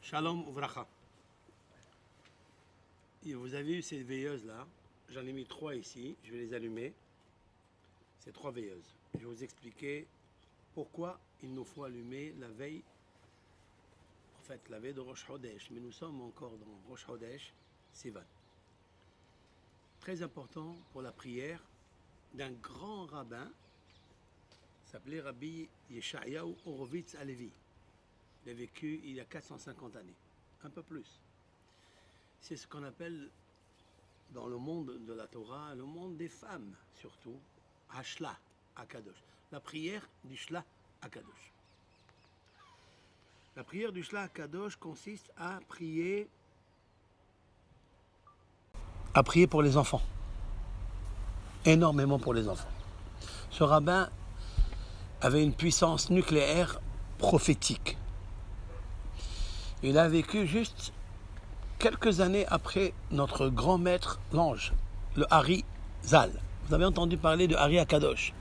Shalom Uvracha. Et vous avez eu ces veilleuses là, j'en ai mis 3 ici, je vais les allumer. Ces 3 veilleuses. Je vais vous expliquer pourquoi il nous faut allumer la veille, en fait la veille de Rosh Chodesh, mais nous sommes encore dans Rosh Chodesh, Sivan. Très important pour la prière d'un grand rabbin, s'appelait Rabbi Yeshayahu Horovitz Halevi. Il a vécu il y a 450 années, un peu plus. C'est ce qu'on appelle dans le monde de la Torah, le monde des femmes surtout, Hashla Akadosh, la prière du Shla Akadosh. La prière du Shla Akadosh consiste à prier pour les enfants, énormément pour les enfants. Ce rabbin avait une puissance nucléaire prophétique. Il a vécu juste quelques années après notre grand maître, l'ange, le Hari Zal. Vous avez entendu parler de Hari Akadosh.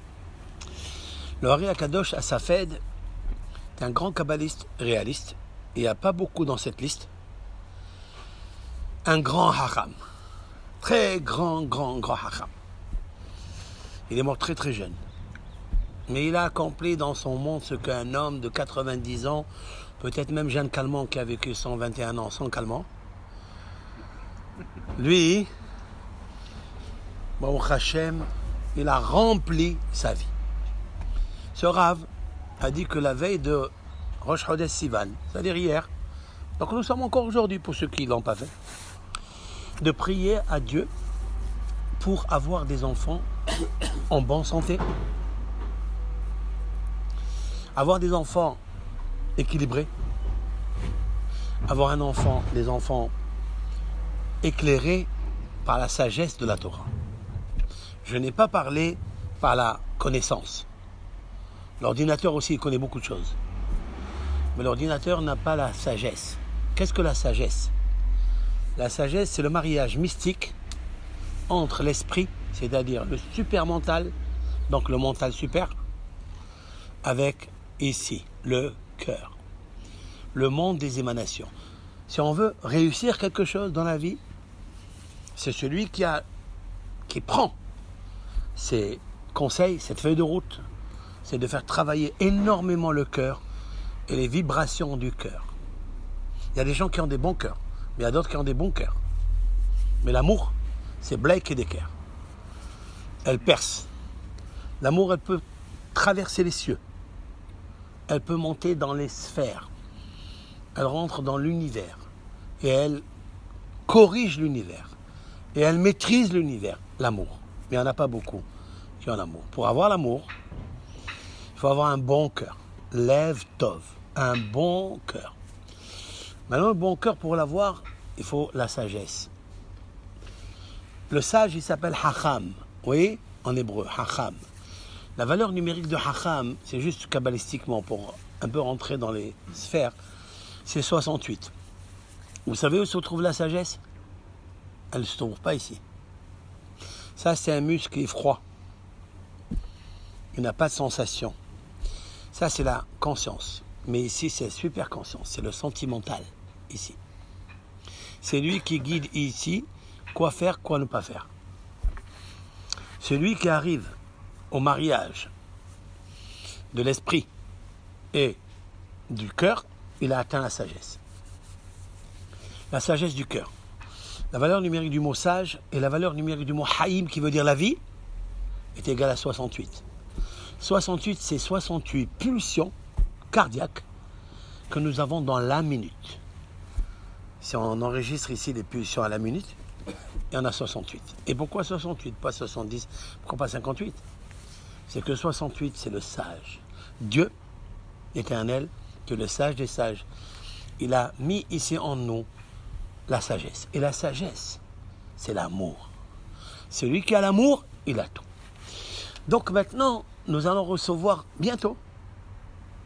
Le Hari Akadosh, à sa fête, est un grand kabbaliste réaliste. Il n'y a pas beaucoup dans cette liste. Un grand hacham. Très grand hacham. Il est mort très très jeune. Mais il a accompli dans son monde ce qu'un homme de 90 ans, peut-être même Jeanne Calment qui a vécu 121 ans sans Calment, lui, Baruch Hashem, il a rempli sa vie. Ce Rav a dit que la veille de Rosh Chodesh Sivan, c'est-à-dire hier, donc nous sommes encore aujourd'hui pour ceux qui ne l'ont pas fait, de prier à Dieu pour avoir des enfants en bonne santé, avoir des enfants équilibrés, avoir des enfants éclairés par la sagesse de la Torah. Je n'ai pas parlé par la connaissance. L'ordinateur aussi, il connaît beaucoup de choses. Mais l'ordinateur n'a pas la sagesse. Qu'est-ce que la sagesse? La sagesse, c'est le mariage mystique entre l'esprit, c'est-à-dire le super-mental, donc le mental super, avec ici, le cœur. Le monde des émanations. Si on veut réussir quelque chose dans la vie, c'est celui qui prend ces conseils, cette feuille de route, c'est de faire travailler énormément le cœur et les vibrations du cœur. Il y a des gens qui ont des bons cœurs, mais il y a d'autres qui ont des bons cœurs. Mais l'amour, c'est Blake et Decker. Elle perce. L'amour, elle peut traverser les cieux. Elle peut monter dans les sphères. Elle rentre dans l'univers. Et elle corrige l'univers. Et elle maîtrise l'univers. L'amour. Mais il n'y en a pas beaucoup qui ont l'amour. Pour avoir l'amour, il faut avoir un bon cœur. Lev Tov. Un bon cœur. Maintenant, le bon cœur, pour l'avoir, il faut la sagesse. Le sage, il s'appelle Hacham. Oui, en hébreu, Hacham. La valeur numérique de Hacham, c'est juste kabbalistiquement pour un peu rentrer dans les sphères, c'est 68. Vous savez où se trouve la sagesse? Elle ne se trouve pas ici. Ça, c'est un muscle qui est froid. Il n'a pas de sensation. Ça, c'est la conscience. Mais ici, c'est la super conscience. C'est le sentimental, ici. C'est lui qui guide ici quoi faire, quoi ne pas faire. Celui qui arrive au mariage de l'esprit et du cœur, il a atteint la sagesse. La sagesse du cœur. La valeur numérique du mot sage et la valeur numérique du mot haïm, qui veut dire la vie, est égale à 68. 68, c'est 68 pulsions cardiaques que nous avons dans la minute. Si on enregistre ici les pulsions à la minute, il y en a 68. Et pourquoi 68, pas 70? Pourquoi pas 58? C'est que 68, c'est le sage. Dieu, éternel, que le sage des sages, il a mis ici en nous la sagesse. Et la sagesse, c'est l'amour. Celui qui a l'amour, il a tout. Donc maintenant, nous allons recevoir bientôt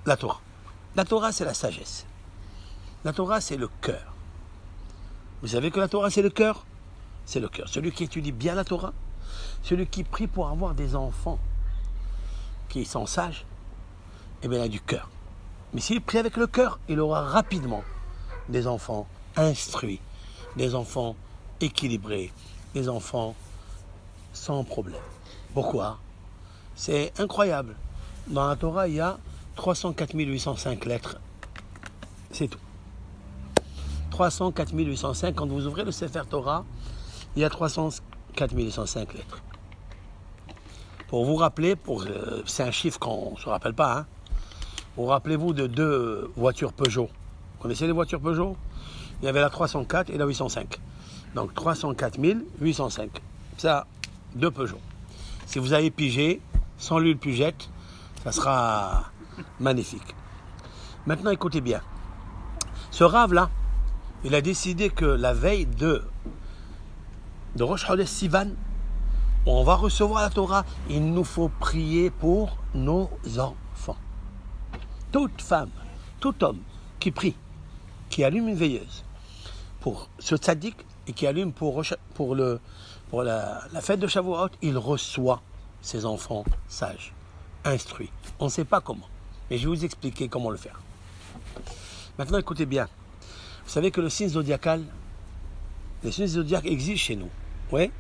la Torah. La Torah, c'est la sagesse. La Torah, c'est le cœur. Vous savez que la Torah, c'est le cœur? C'est le cœur. Celui qui étudie bien la Torah, celui qui prie pour avoir des enfants qui sont sages, eh bien, il a du cœur. Mais s'il prie avec le cœur, il aura rapidement des enfants instruits, des enfants équilibrés, des enfants sans problème. Pourquoi? C'est incroyable. Dans la Torah, il y a 304 805 lettres. C'est tout. 304 805. Quand vous ouvrez le Sefer Torah, il y a 304 805 lettres. Pour vous rappeler, c'est un chiffre qu'on ne se rappelle pas, hein. Vous rappelez-vous de 2 voitures Peugeot. Vous connaissez les voitures Peugeot? Il y avait la 304 et la 805. Donc 304 805. Ça, 2 Peugeot. Si vous avez pigé, sans l'huile Pugette, ça sera magnifique. Maintenant, écoutez bien. Ce Rav-là, il a décidé que la veille de Rosh Chodesh Sivan, où on va recevoir la Torah, il nous faut prier pour nos enfants. Toute femme, tout homme qui prie, qui allume une veilleuse pour ce tzaddik et qui allume pour la fête de Shavuot, il reçoit ses enfants sages, instruits. On ne sait pas comment, mais je vais vous expliquer comment le faire. Maintenant, écoutez bien. Vous savez que le signe zodiacal, les signes zodiaques existent chez nous. Oui,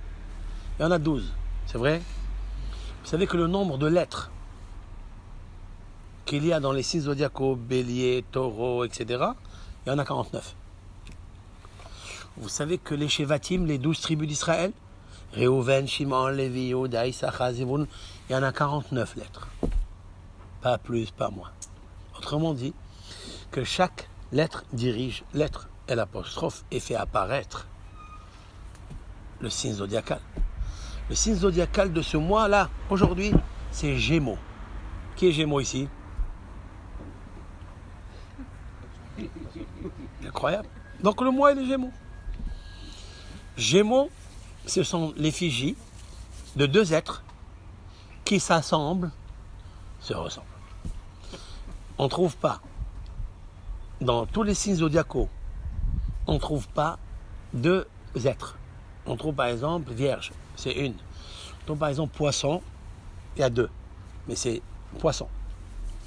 il y en a 12, c'est vrai. Vous savez que le nombre de lettres qu'il y a dans les signes zodiacaux, bélier, taureau, etc., il y en a 49. Vous savez que les Shevatim, les 12 tribus d'Israël, Réhouven, Shimon, Lévi, Yehuda, Issachar, Zebulun, il y en a 49 lettres. Pas plus, pas moins. Autrement dit, que chaque lettre dirige lettre et l'apostrophe et fait apparaître le signe zodiacal. Le signe zodiacal de ce mois-là, aujourd'hui, c'est Gémeaux. Qui est Gémeaux ici? Incroyable. Donc le mois, il est Gémeaux. Gémeaux, ce sont l'effigie de 2 êtres qui s'assemblent, se ressemblent. On ne trouve pas, dans tous les signes zodiacaux, on ne trouve pas 2 êtres. On trouve par exemple Vierge, c'est 1. On trouve par exemple Poisson, il y a 2, mais c'est Poisson.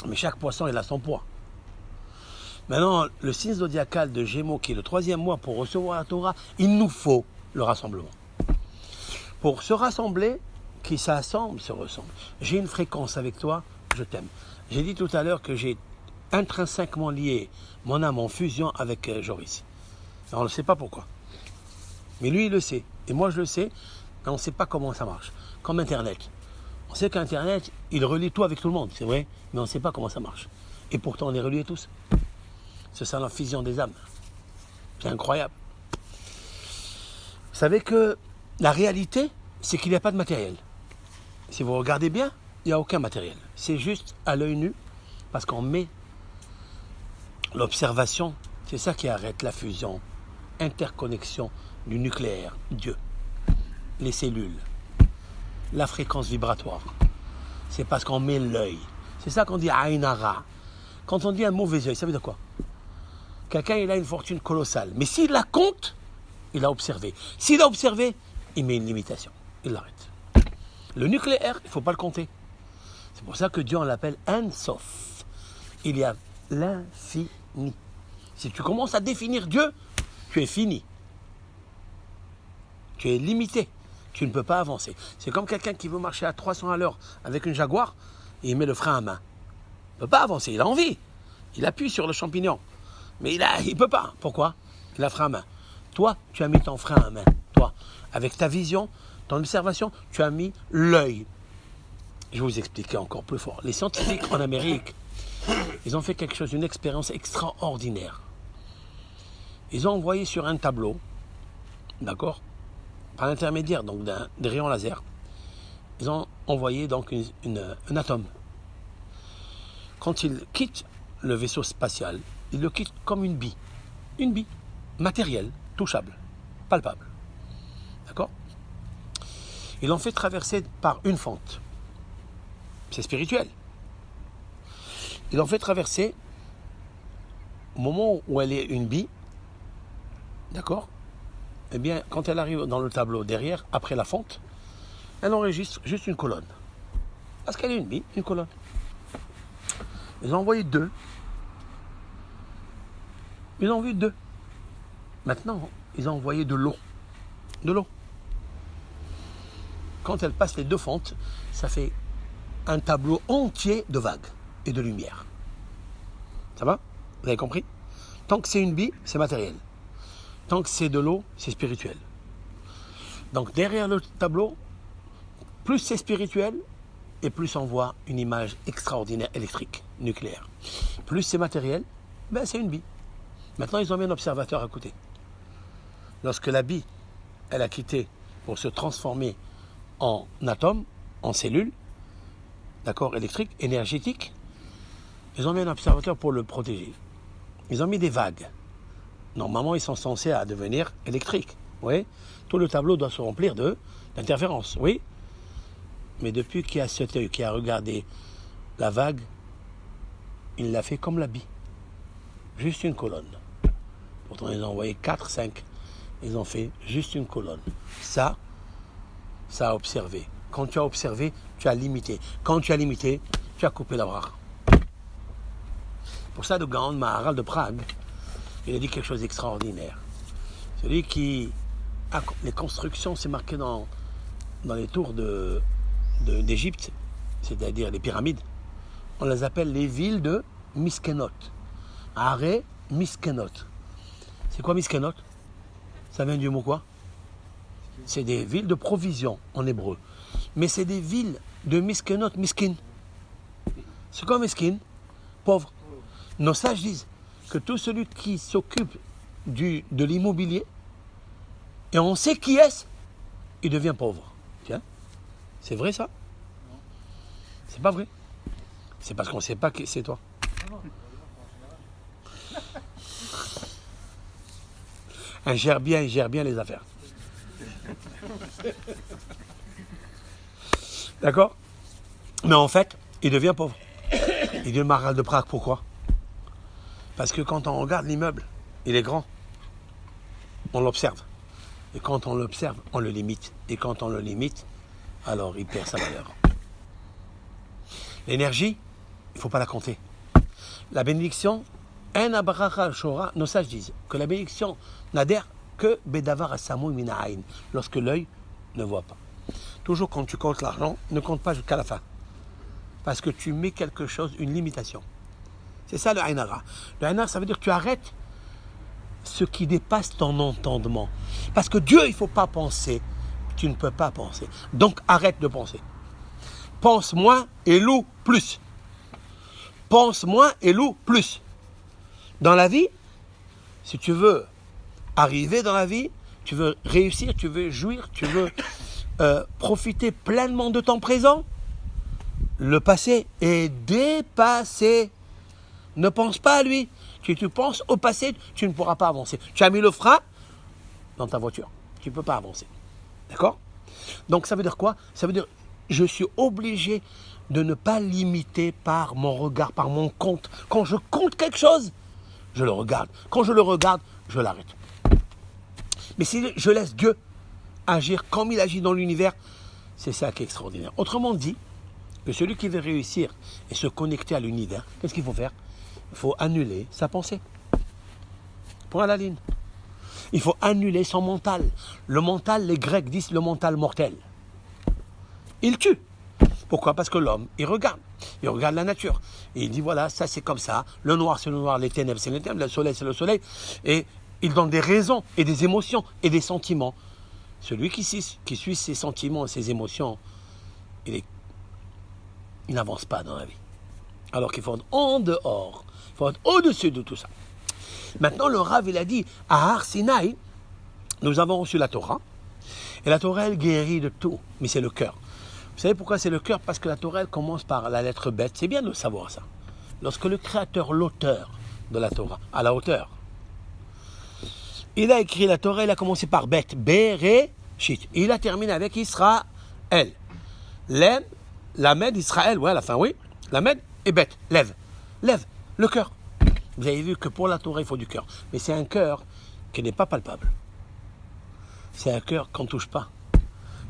Mais chaque poisson, il a son poids. Maintenant, le signe zodiacal de Gémeaux, qui est le 3e mois pour recevoir la Torah, il nous faut le rassemblement. Pour se rassembler, qui s'assemble, se ressemble. J'ai une fréquence avec toi, je t'aime. J'ai dit tout à l'heure que j'ai intrinsèquement lié mon âme en fusion avec Joris. Alors, on ne sait pas pourquoi. Mais lui, il le sait. Et moi, je le sais. Mais on ne sait pas comment ça marche. Comme Internet. On sait qu'Internet, il relie tout avec tout le monde, c'est vrai. Mais on ne sait pas comment ça marche. Et pourtant, on est reliés tous. C'est ça la fusion des âmes. C'est incroyable. Vous savez que la réalité, c'est qu'il n'y a pas de matériel. Si vous regardez bien, il n'y a aucun matériel. C'est juste à l'œil nu, parce qu'on met l'observation. C'est ça qui arrête la fusion, interconnexion du nucléaire, Dieu, les cellules, la fréquence vibratoire. C'est parce qu'on met l'œil. C'est ça qu'on dit Aïnara. Quand on dit un mauvais œil, ça veut dire quoi? Quelqu'un, il a une fortune colossale. Mais s'il la compte, il a observé. S'il a observé, il met une limitation. Il l'arrête. Le nucléaire, il ne faut pas le compter. C'est pour ça que Dieu, on l'appelle Ein Sof. Il y a l'infini. Si tu commences à définir Dieu, tu es fini. Tu es limité. Tu ne peux pas avancer. C'est comme quelqu'un qui veut marcher à 300 à l'heure avec une Jaguar et il met le frein à main. Il ne peut pas avancer. Il a envie. Il appuie sur le champignon. Mais il ne peut pas. Pourquoi? Il a frein à main. Toi, tu as mis ton frein à main. Toi, avec ta vision, ton observation, tu as mis l'œil. Je vais vous expliquer encore plus fort. Les scientifiques en Amérique, ils ont fait quelque chose, une expérience extraordinaire. Ils ont envoyé sur un tableau, d'accord, par l'intermédiaire donc des rayons laser, ils ont envoyé donc un atome. Quand il quitte le vaisseau spatial, il le quitte comme une bille matérielle, touchable, palpable, d'accord. Ils l'ont fait traverser par une fente. C'est spirituel. Ils l'ont fait traverser au moment où elle est une bille, d'accord. Eh bien, quand elle arrive dans le tableau derrière, après la fente, elle enregistre juste une colonne. Parce qu'elle est une bille, une colonne. Ils ont envoyé 2. Ils ont vu 2. Maintenant, ils ont envoyé de l'eau. De l'eau. Quand elle passe les deux fentes, ça fait un tableau entier de vagues et de lumière. Ça va? Vous avez compris? Tant que c'est une bille, c'est matériel. Tant que c'est de l'eau, c'est spirituel. Donc derrière le tableau, plus c'est spirituel, et plus on voit une image extraordinaire électrique, nucléaire. Plus c'est matériel, ben c'est une bille. Maintenant, ils ont mis un observateur à côté. Lorsque la bille, elle a quitté pour se transformer en atome, en cellule, d'accord, électrique, énergétique, ils ont mis un observateur pour le protéger. Ils ont mis des vagues. Normalement, ils sont censés à devenir électriques. Oui, tout le tableau doit se remplir d'interférences. Oui, mais depuis qu'il y a cet œil qui a regardé la vague, il l'a fait comme la bille. Juste une colonne. Pourtant, ils ont envoyé 4, 5. Ils ont fait juste une colonne. Ça a observé. Quand tu as observé, tu as limité. Quand tu as limité, tu as coupé la bras. Pour ça, le grand Maharal de Prague, il a dit quelque chose d'extraordinaire. Celui qui a les constructions, c'est marqué dans les tours d'Égypte, c'est-à-dire les pyramides, on les appelle les villes de Miskenot. Aré Miskenot. C'est quoi Miskenot? Ça vient du mot quoi? C'est des villes de provision en hébreu. Mais c'est des villes de Miskenot, Miskin. C'est quoi Miskin? Pauvre. Nos sages disent que tout celui qui s'occupe de l'immobilier, et on sait qui est-ce, il devient pauvre. Tiens, c'est vrai ça? C'est pas vrai. C'est parce qu'on ne sait pas que c'est toi. Il gère bien les affaires. D'accord? Mais en fait, il devient pauvre. Il devient Maharal de Prague. Pourquoi? Parce que quand on regarde l'immeuble, il est grand. On l'observe. Et quand on l'observe, on le limite. Et quand on le limite, alors il perd sa valeur. L'énergie, il ne faut pas la compter. La bénédiction, nos sages disent que la bénédiction n'adhère que Bedavar Asamou Minaïn, lorsque l'œil ne voit pas. Toujours quand tu comptes l'argent, ne compte pas jusqu'à la fin. Parce que tu mets quelque chose, une limitation. C'est ça le Ainara. Le Ainara, ça veut dire que tu arrêtes ce qui dépasse ton entendement. Parce que Dieu, il ne faut pas penser. Tu ne peux pas penser. Donc arrête de penser. Pense moins et loue plus. Pense moins et loue plus. Dans la vie, si tu veux arriver dans la vie, tu veux réussir, tu veux jouir, tu veux profiter pleinement de ton présent, le passé est dépassé. Ne pense pas à lui. Si tu penses au passé, tu ne pourras pas avancer. Tu as mis le frein dans ta voiture. Tu ne peux pas avancer. D'accord? Donc ça veut dire quoi? Ça veut dire je suis obligé de ne pas limiter par mon regard, par mon compte. Quand je compte quelque chose, je le regarde. Quand je le regarde, je l'arrête. Mais si je laisse Dieu agir comme il agit dans l'univers, c'est ça qui est extraordinaire. Autrement dit, que celui qui veut réussir et se connecter à l'univers, qu'est-ce qu'il faut faire? Il faut annuler sa pensée. Point à la ligne. Il faut annuler son mental. Le mental, les Grecs disent le mental mortel. Il tue. Pourquoi? Parce que l'homme, il regarde la nature. Et il dit voilà, ça c'est comme ça. Le noir c'est le noir, les ténèbres c'est les ténèbres, le soleil c'est le soleil. Et il donne des raisons et des émotions et des sentiments. Celui qui suit ses sentiments et ses émotions, il n'avance pas dans la vie. Alors qu'il faut être en dehors. Il faut être au-dessus de tout ça. Maintenant, le Rav, il a dit, à Har Sinaï, nous avons reçu la Torah. Et la Torah, elle guérit de tout. Mais c'est le cœur. Vous savez pourquoi c'est le cœur? Parce que la Torah, elle commence par la lettre bête. C'est bien de savoir ça. Lorsque le créateur, l'auteur de la Torah, à la hauteur, il a écrit la Torah, il a commencé par bête. Bereshit. Il a terminé avec Israël. Lem, Lamed, Israël. Ouais, à la fin, oui. Lamed et bête. Lève. Lève. Le cœur. Vous avez vu que pour la Torah, il faut du cœur. Mais c'est un cœur qui n'est pas palpable. C'est un cœur qu'on ne touche pas.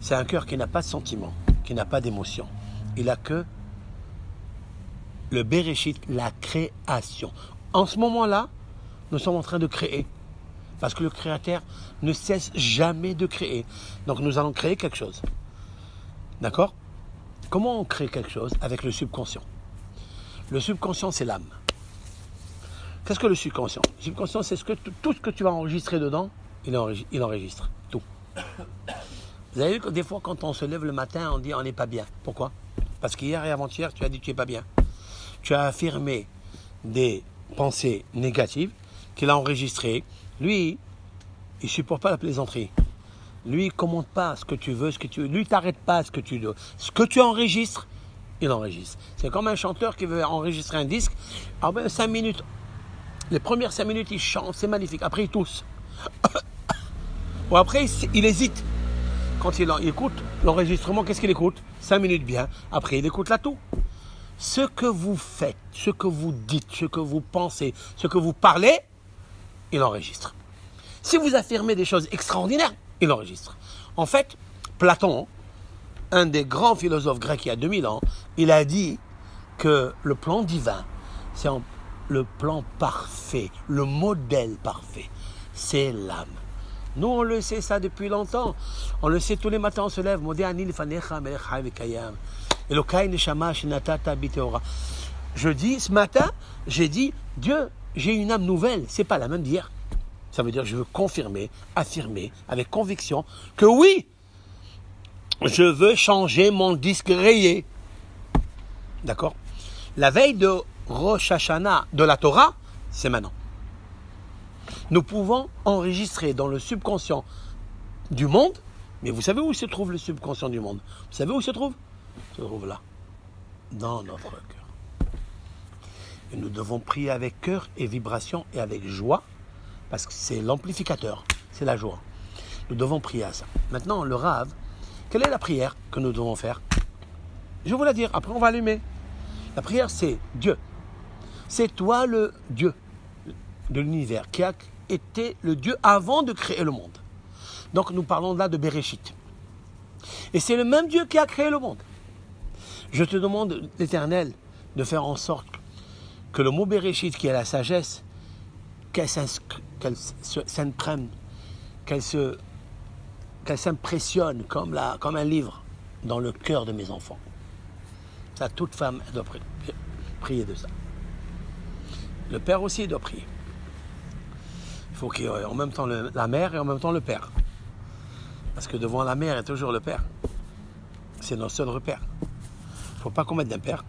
C'est un cœur qui n'a pas de sentiment, qui n'a pas d'émotion. Il n'a que le Bereshit, la création. En ce moment-là, nous sommes en train de créer. Parce que le Créateur ne cesse jamais de créer. Donc nous allons créer quelque chose. D'accord? Comment on crée quelque chose? Avec le subconscient. Le subconscient, c'est l'âme. Qu'est-ce que le subconscient? Le subconscient, c'est tout ce que tu vas enregistrer dedans, il enregistre. Tout. Vous avez vu que des fois, quand on se lève le matin, on dit on n'est pas bien. Pourquoi? Parce qu'hier et avant-hier, tu as dit tu n'es pas bien. Tu as affirmé des pensées négatives qu'il a enregistrées. Lui, il ne supporte pas la plaisanterie. Lui, il ne commente pas ce que tu veux, Lui, il ne t'arrête pas ce que tu veux. Ce que tu enregistres, il enregistre. C'est comme un chanteur qui veut enregistrer un disque. Alors, 5 minutes. Les premières 5 minutes, il chante, c'est magnifique. Après, il tousse. Ou après, il hésite. Quand il écoute l'enregistrement, qu'est-ce qu'il écoute? 5 minutes bien. Après, il écoute la tout. Ce que vous faites, ce que vous dites, ce que vous pensez, ce que vous parlez, il enregistre. Si vous affirmez des choses extraordinaires, il enregistre. En fait, Platon, un des grands philosophes grecs il y a 2000 ans, il a dit que le plan divin, c'est le plan parfait, le modèle parfait, c'est l'âme. Nous, on le sait ça depuis longtemps. On le sait tous les matins, on se lève. Je dis, ce matin, j'ai dit, Dieu, j'ai une âme nouvelle. C'est pas la même d'hier. Ça veut dire que je veux confirmer, affirmer, avec conviction, que oui, je veux changer mon disque rayé. D'accord? La veille de Rosh Hashanah de la Torah, c'est maintenant. Nous pouvons enregistrer dans le subconscient du monde, mais vous savez où se trouve le subconscient du monde? Vous savez où il se trouve? Il se trouve là, dans notre cœur. Et nous devons prier avec cœur et vibration et avec joie, parce que c'est l'amplificateur, c'est la joie. Nous devons prier à ça. Maintenant, le Rav, quelle est la prière que nous devons faire? Je vais vous la dire, après on va allumer. La prière, c'est Dieu. C'est toi le Dieu de l'univers, qui a été le Dieu avant de créer le monde. Donc nous parlons là de Bereshit. Et c'est le même Dieu qui a créé le monde. Je te demande, l'Éternel, de faire en sorte que le mot Bereshit, qui est la sagesse, qu'elle s'imprègne, qu'elle s'impressionne comme un livre dans le cœur de mes enfants. Ça, toute femme doit prier de ça. Le père aussi doit prier. Il faut qu'il y ait en même temps la mère et en même temps le père. Parce que devant la mère est toujours le père. C'est notre seul repère. Il ne faut pas qu'on mette d'impair.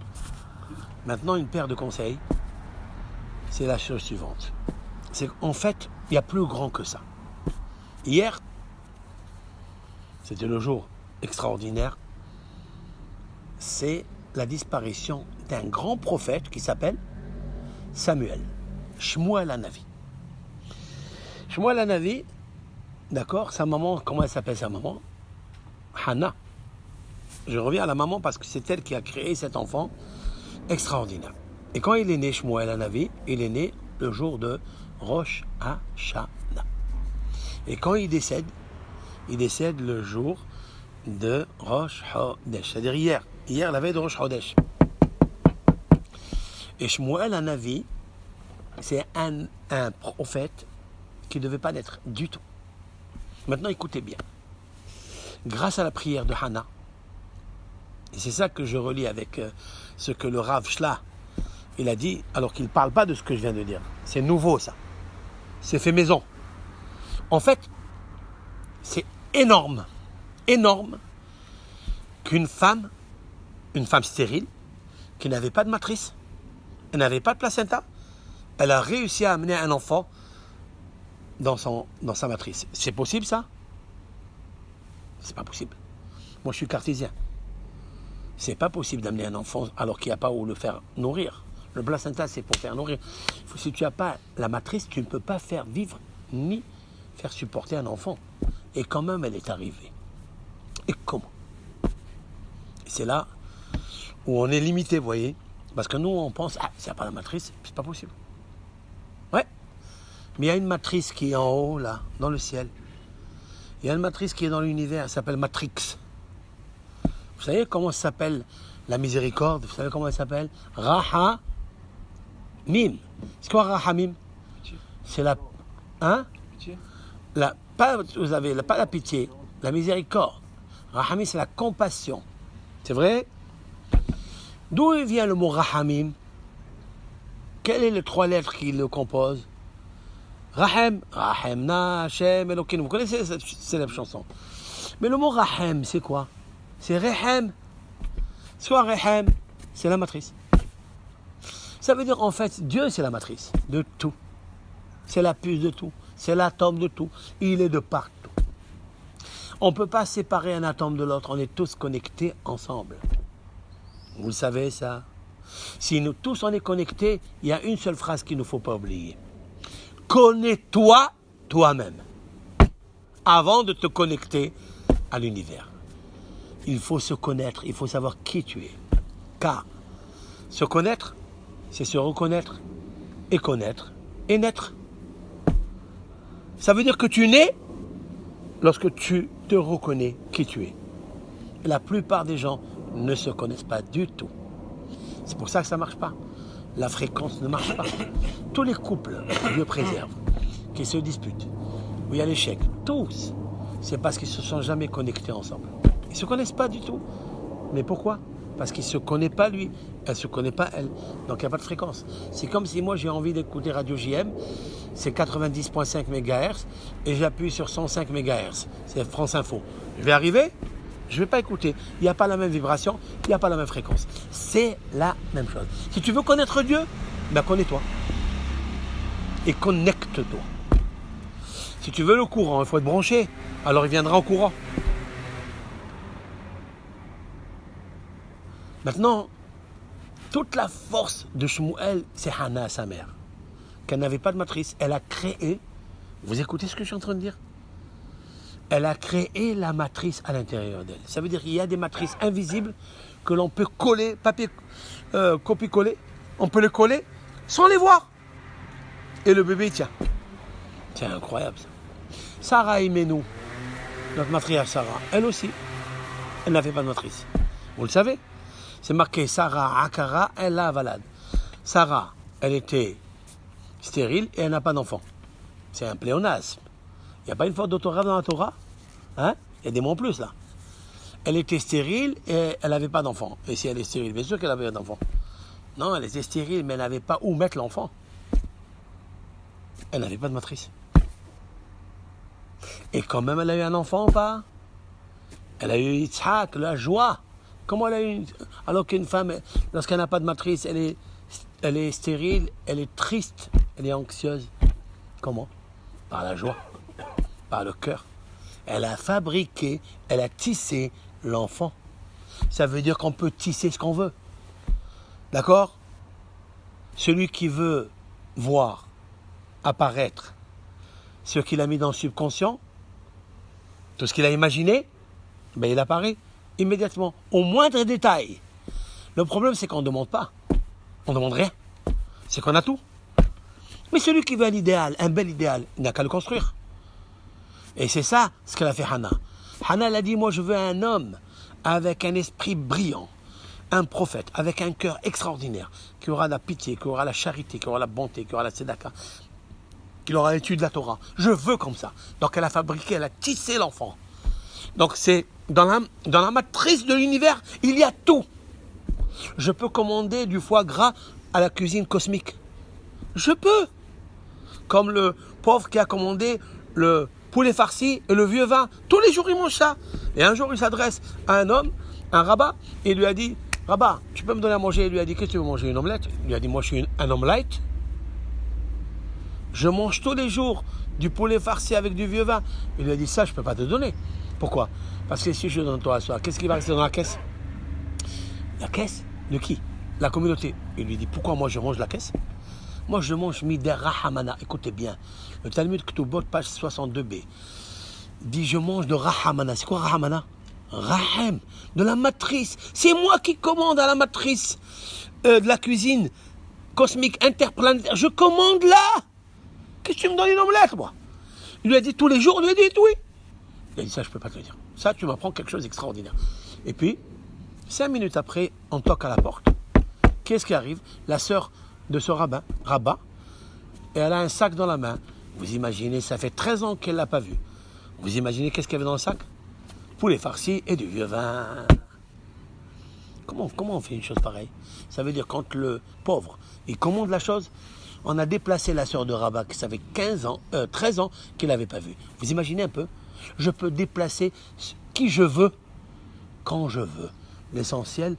Maintenant, une paire de conseils, c'est la chose suivante. C'est qu'en fait, il y a plus grand que ça. Hier, c'était le jour extraordinaire. C'est la disparition d'un grand prophète qui s'appelle Samuel, Shmuel Hanavi. Shmuel Hanavi, d'accord, sa maman, comment elle s'appelle sa maman? Hannah. Je reviens à la maman parce que c'est elle qui a créé cet enfant extraordinaire. Et quand il est né, Shmuel Hanavi, il est né le jour de Rosh Hashanah. Et quand il décède le jour de Rosh Chodesh, c'est-à-dire hier la veille de Rosh Chodesh. Et Shmuel Hanavi, c'est un prophète qui ne devait pas naître du tout. Maintenant, écoutez bien. Grâce à la prière de Hannah, et c'est ça que je relis avec ce que le Rav Shla, il a dit, alors qu'il ne parle pas de ce que je viens de dire. C'est nouveau, ça. C'est fait maison. En fait, c'est énorme qu'une femme stérile, qui n'avait pas de matrice, elle n'avait pas de placenta, elle a réussi à amener un enfant dans sa matrice. C'est possible, ça? C'est pas possible. Moi, je suis cartésien. C'est pas possible d'amener un enfant alors qu'il n'y a pas où le faire nourrir. Le placenta, c'est pour faire nourrir. Si tu n'as pas la matrice, tu ne peux pas faire vivre ni faire supporter un enfant. Et quand même, elle est arrivée. Et comment? C'est là où on est limité, vous voyez. Parce que nous, on pense, s'il n'y a pas la matrice, c'est pas possible. Ouais. Mais il y a une matrice qui est en haut, là, dans le ciel. Il y a une matrice qui est dans l'univers, elle s'appelle Matrix. Vous savez comment s'appelle la miséricorde? Vous savez comment elle s'appelle? Rahamim. C'est quoi Rahamim? C'est la... Hein? pitié. Pas la pitié, la miséricorde. Rahamim, c'est la compassion. C'est vrai? D'où vient le mot Rahamim? Quelles sont les 3 lettres qui le composent? Rahem, Rahemna, Hashem, Elokeinu. Vous connaissez cette célèbre chanson. Mais le mot Rahem, c'est quoi? C'est Rehem. Soit Rehem, c'est la matrice. Ça veut dire en fait, Dieu c'est la matrice de tout. C'est la puce de tout. C'est l'atome de tout. Il est de partout. On ne peut pas séparer un atome de l'autre. On est tous connectés ensemble. Vous le savez ça? Si nous tous on est connectés, il y a une seule phrase qu'il ne faut pas oublier. Connais-toi toi-même avant de te connecter à l'univers. Il faut se connaître, il faut savoir qui tu es. Car se connaître, c'est se reconnaître et naître. Ça veut dire que tu nais lorsque tu te reconnais qui tu es. La plupart des gens ne se connaissent pas du tout. C'est pour ça que ça ne marche pas. La fréquence ne marche pas. Tous les couples, Dieu préserve, qui se disputent, où il y a l'échec, tous, c'est parce qu'ils ne se sont jamais connectés ensemble. Ils ne se connaissent pas du tout. Mais pourquoi? Parce qu'il ne se connaît pas lui, elle ne se connaît pas elle. Donc il n'y a pas de fréquence. C'est comme si moi j'ai envie d'écouter Radio JM, c'est 90.5 MHz, et j'appuie sur 105 MHz. C'est France Info. Je vais arriver? Je ne vais pas écouter. Il n'y a pas la même vibration, il n'y a pas la même fréquence. C'est la même chose. Si tu veux connaître Dieu, ben connais-toi. Et connecte-toi. Si tu veux le courant, il faut être branché. Alors il viendra en courant. Maintenant, toute la force de Shmuel, c'est Hana, sa mère. Qu'elle n'avait pas de matrice. Elle a créé, vous écoutez ce que je suis en train de dire? Elle a créé la matrice à l'intérieur d'elle. Ça veut dire qu'il y a des matrices invisibles que l'on peut coller, copier-coller. On peut les coller sans les voir. Et le bébé tient. C'est incroyable ça. Sarah Imenou, notre matriarche Sarah, elle aussi, elle n'avait pas de matrice. Vous le savez? C'est marqué Sarah Akara, elle a Valad. Sarah, elle était stérile et elle n'a pas d'enfant. C'est un pléonasme. Il n'y a pas une faute d'orthographe dans la Torah? Hein? Il y a des mots en plus là. Elle était stérile et elle n'avait pas d'enfant. Et si elle est stérile, bien sûr qu'elle avait un enfant. Non, elle était stérile, mais elle n'avait pas où mettre l'enfant. Elle n'avait pas de matrice. Et quand même, elle a eu un enfant ou pas? Elle a eu Yitzhak, la joie. Comment elle a eu alors qu'une femme, lorsqu'elle n'a pas de matrice, elle est stérile, elle est triste, elle est anxieuse. Comment? Par la joie, par le cœur. Elle a fabriqué, elle a tissé l'enfant. Ça veut dire qu'on peut tisser ce qu'on veut. D'accord? Celui qui veut voir apparaître ce qu'il a mis dans le subconscient, tout ce qu'il a imaginé, ben il apparaît immédiatement, au moindre détail. Le problème, c'est qu'on ne demande pas. On ne demande rien. C'est qu'on a tout. Mais celui qui veut un idéal, un bel idéal, il n'a qu'à le construire. Et c'est ça ce qu'elle a fait Hana. Hana, elle a dit, moi je veux un homme avec un esprit brillant, un prophète, avec un cœur extraordinaire, qui aura la pitié, qui aura la charité, qui aura la bonté, qui aura la tzedaka, qui aura l'étude de la Torah. Je veux comme ça. Donc elle a fabriqué, elle a tissé l'enfant. Donc c'est dans la matrice de l'univers, il y a tout. Je peux commander du foie gras à la cuisine cosmique. Je peux. Comme le pauvre qui a commandé le poulet farci et le vieux vin. Tous les jours, il mange ça. Et un jour, il s'adresse à un homme, un rabbin, et il lui a dit, rabbin, tu peux me donner à manger? Il lui a dit, qu'est-ce que tu veux manger? Une omelette? Il lui a dit, moi, je suis un homme light. Je mange tous les jours du poulet farci avec du vieux vin. Il lui a dit, ça, je ne peux pas te donner. Pourquoi? Parce que si je donne toi à soir, qu'est-ce qui va rester dans la caisse? La caisse? De qui? La communauté. Il lui dit, pourquoi moi je mange la caisse? Moi je mange Mider Rahamana. Écoutez bien, le Talmud Ketubot, page 62b, dit je mange de Rahamana. C'est quoi Rahamana? Rahem, de la matrice. C'est moi qui commande à la matrice de la cuisine cosmique interplanétaire. Je commande là. Qu'est-ce que tu me donnes une omelette, moi? Il lui a dit tous les jours, il lui a dit oui. Il a dit ça, je ne peux pas te le dire. Ça, tu m'apprends quelque chose d'extraordinaire. Et puis, 5 minutes après, on toque à la porte. Qu'est-ce qui arrive? La sœur de ce rabbin, et elle a un sac dans la main. Vous imaginez, ça fait 13 ans qu'elle ne l'a pas vu. Vous imaginez qu'est-ce qu'il y avait dans le sac? Poulet farci et du vieux vin. Comment on fait une chose pareille? Ça veut dire quand le pauvre, il commande la chose, on a déplacé la sœur de Rabat, qui ça fait 13 ans qu'il n'avait pas vu. Vous imaginez un peu? Je peux déplacer qui je veux, quand je veux. L'essentiel,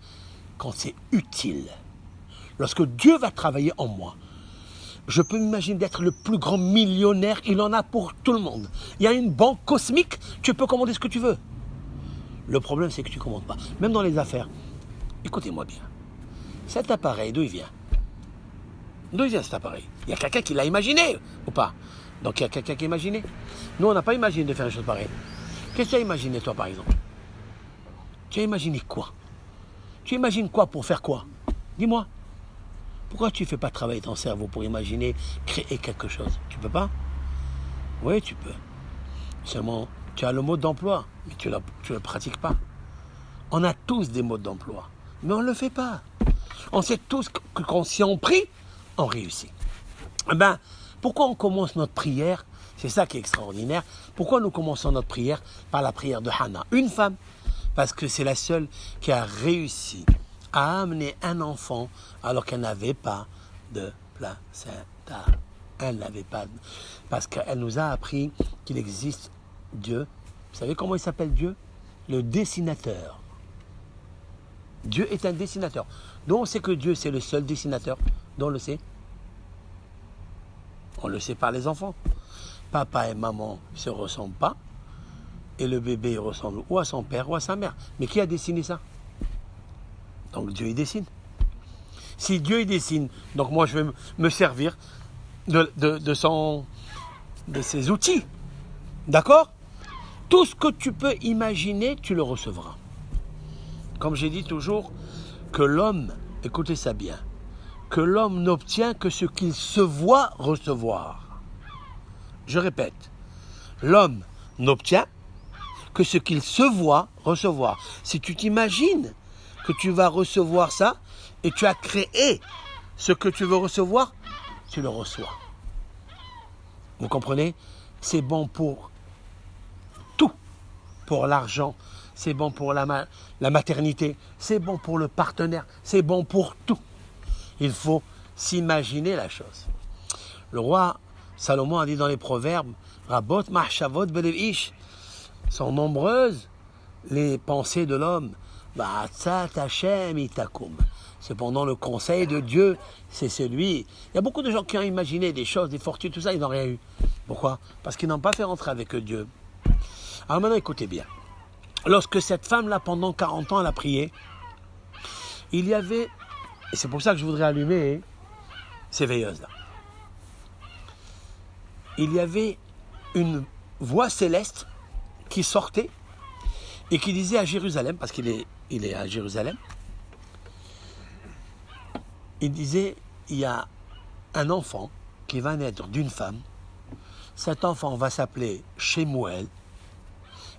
quand c'est utile. Lorsque Dieu va travailler en moi, je peux m'imaginer d'être le plus grand millionnaire, il en a pour tout le monde. Il y a une banque cosmique, tu peux commander ce que tu veux. Le problème, c'est que tu ne commandes pas. Même dans les affaires, écoutez-moi bien. Cet appareil, d'où il vient? D'où il vient cet appareil? Il y a quelqu'un qui l'a imaginé, ou pas? Donc il y a quelqu'un qui a imaginé. Nous, on n'a pas imaginé de faire une chose pareille. Qu'est-ce que tu as imaginé, toi, par exemple? Tu as imaginé quoi? Tu imagines quoi pour faire quoi? Dis-moi. Pourquoi tu ne fais pas travailler ton cerveau pour imaginer, créer quelque chose? Tu peux pas? Oui, tu peux. Seulement, tu as le mode d'emploi, mais tu ne le pratiques pas. On a tous des modes d'emploi, mais on ne le fait pas. On sait tous que quand si on prie, on réussit. Eh bien, pourquoi on commence notre prière? C'est ça qui est extraordinaire. Pourquoi nous commençons notre prière par la prière de Hannah? Une femme, parce que c'est la seule qui a réussi à amener un enfant alors qu'elle n'avait pas de placenta. Elle n'avait pas, parce qu'elle nous a appris qu'il existe Dieu. Vous savez comment il s'appelle Dieu? Le dessinateur. Dieu est un dessinateur. Donc on sait que Dieu c'est le seul dessinateur. Donc on le sait. On le sait par les enfants. Papa et maman ne se ressemblent pas. Et le bébé ressemble ou à son père ou à sa mère. Mais qui a dessiné ça? Donc Dieu il dessine. Si Dieu il dessine, donc moi je vais me servir de ses outils. D'accord? Tout ce que tu peux imaginer, tu le recevras. Comme j'ai dit toujours, que l'homme, écoutez ça bien, que l'homme n'obtient que ce qu'il se voit recevoir. Je répète, l'homme n'obtient que ce qu'il se voit recevoir. Si tu t'imagines que tu vas recevoir ça et tu as créé ce que tu veux recevoir, tu le reçois. Vous comprenez? C'est bon pour tout, pour l'argent, c'est bon pour la maternité, c'est bon pour le partenaire, c'est bon pour tout. Il faut s'imaginer la chose. Le roi Salomon a dit dans les Proverbes, Rabot mahshavot belev ish, sont nombreuses les pensées de l'homme. Ba'atzat Hashem itakum. Cependant, le conseil de Dieu, c'est celui. Il y a beaucoup de gens qui ont imaginé des choses, des fortunes, tout ça, ils n'ont rien eu. Pourquoi? Parce qu'ils n'ont pas fait rentrer avec Dieu. Alors maintenant, écoutez bien. Lorsque cette femme-là, pendant 40 ans, elle a prié, il y avait, et c'est pour ça que je voudrais allumer ces veilleuses-là, il y avait une voix céleste qui sortait et qui disait à Jérusalem, parce qu'il est à Jérusalem, il disait, il y a un enfant qui va naître d'une femme, cet enfant va s'appeler Shemuel,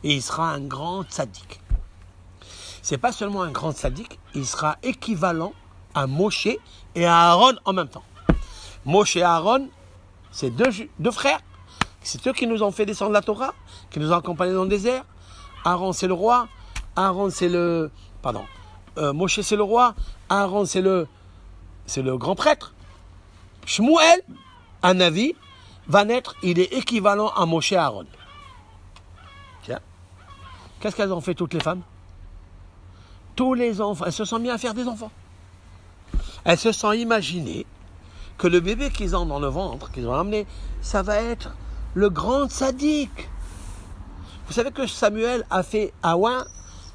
et il sera un grand tzaddik. C'est pas seulement un grand tzaddik, il sera équivalent à Moshe et à Aaron en même temps. Moshe et Aaron, c'est deux frères, c'est eux qui nous ont fait descendre la Torah, qui nous ont accompagnés dans le désert. Aaron c'est le roi, Moshe c'est le roi, Aaron c'est le grand prêtre. Shmuel, un navi, va naître, il est équivalent à Moshe et Aaron. Tiens, qu'est-ce qu'elles ont fait toutes les femmes? Tous les enfants, elles se sont mis à faire des enfants. Elles se sont imaginées que le bébé qu'ils ont dans le ventre, qu'ils ont amené, ça va être le grand tzaddik. Vous savez que Samuel a fait Aouin,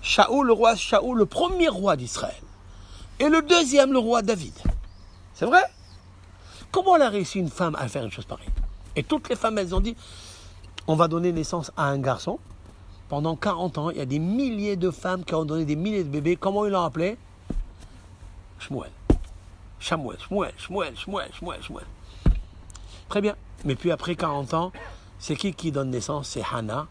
Shaoul, le roi Shaoul, le premier roi d'Israël. Et le deuxième, le roi David. C'est vrai? Comment elle a réussi une femme à faire une chose pareille? Et toutes les femmes, elles ont dit, on va donner naissance à un garçon. Pendant 40 ans, il y a des milliers de femmes qui ont donné des milliers de bébés. Comment ils l'ont appelé? Shmuel. Shmuel. Très bien. Mais puis après 40 ans, c'est qui donne naissance? C'est Hannah.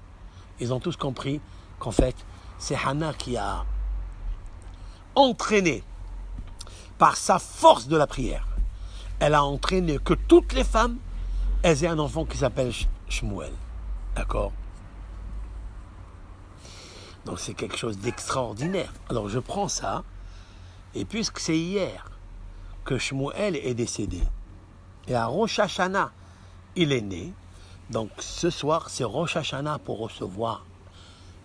Ils ont tous compris qu'en fait, c'est Hannah qui a entraîné par sa force de la prière. Elle a entraîné que toutes les femmes elles aient un enfant qui s'appelle Shmuel. D'accord? Donc c'est quelque chose d'extraordinaire. Alors je prends ça, et puisque c'est hier que Shmuel est décédé, et à Rosh Hashanah, il est né, donc ce soir, c'est Rosh Hashanah pour recevoir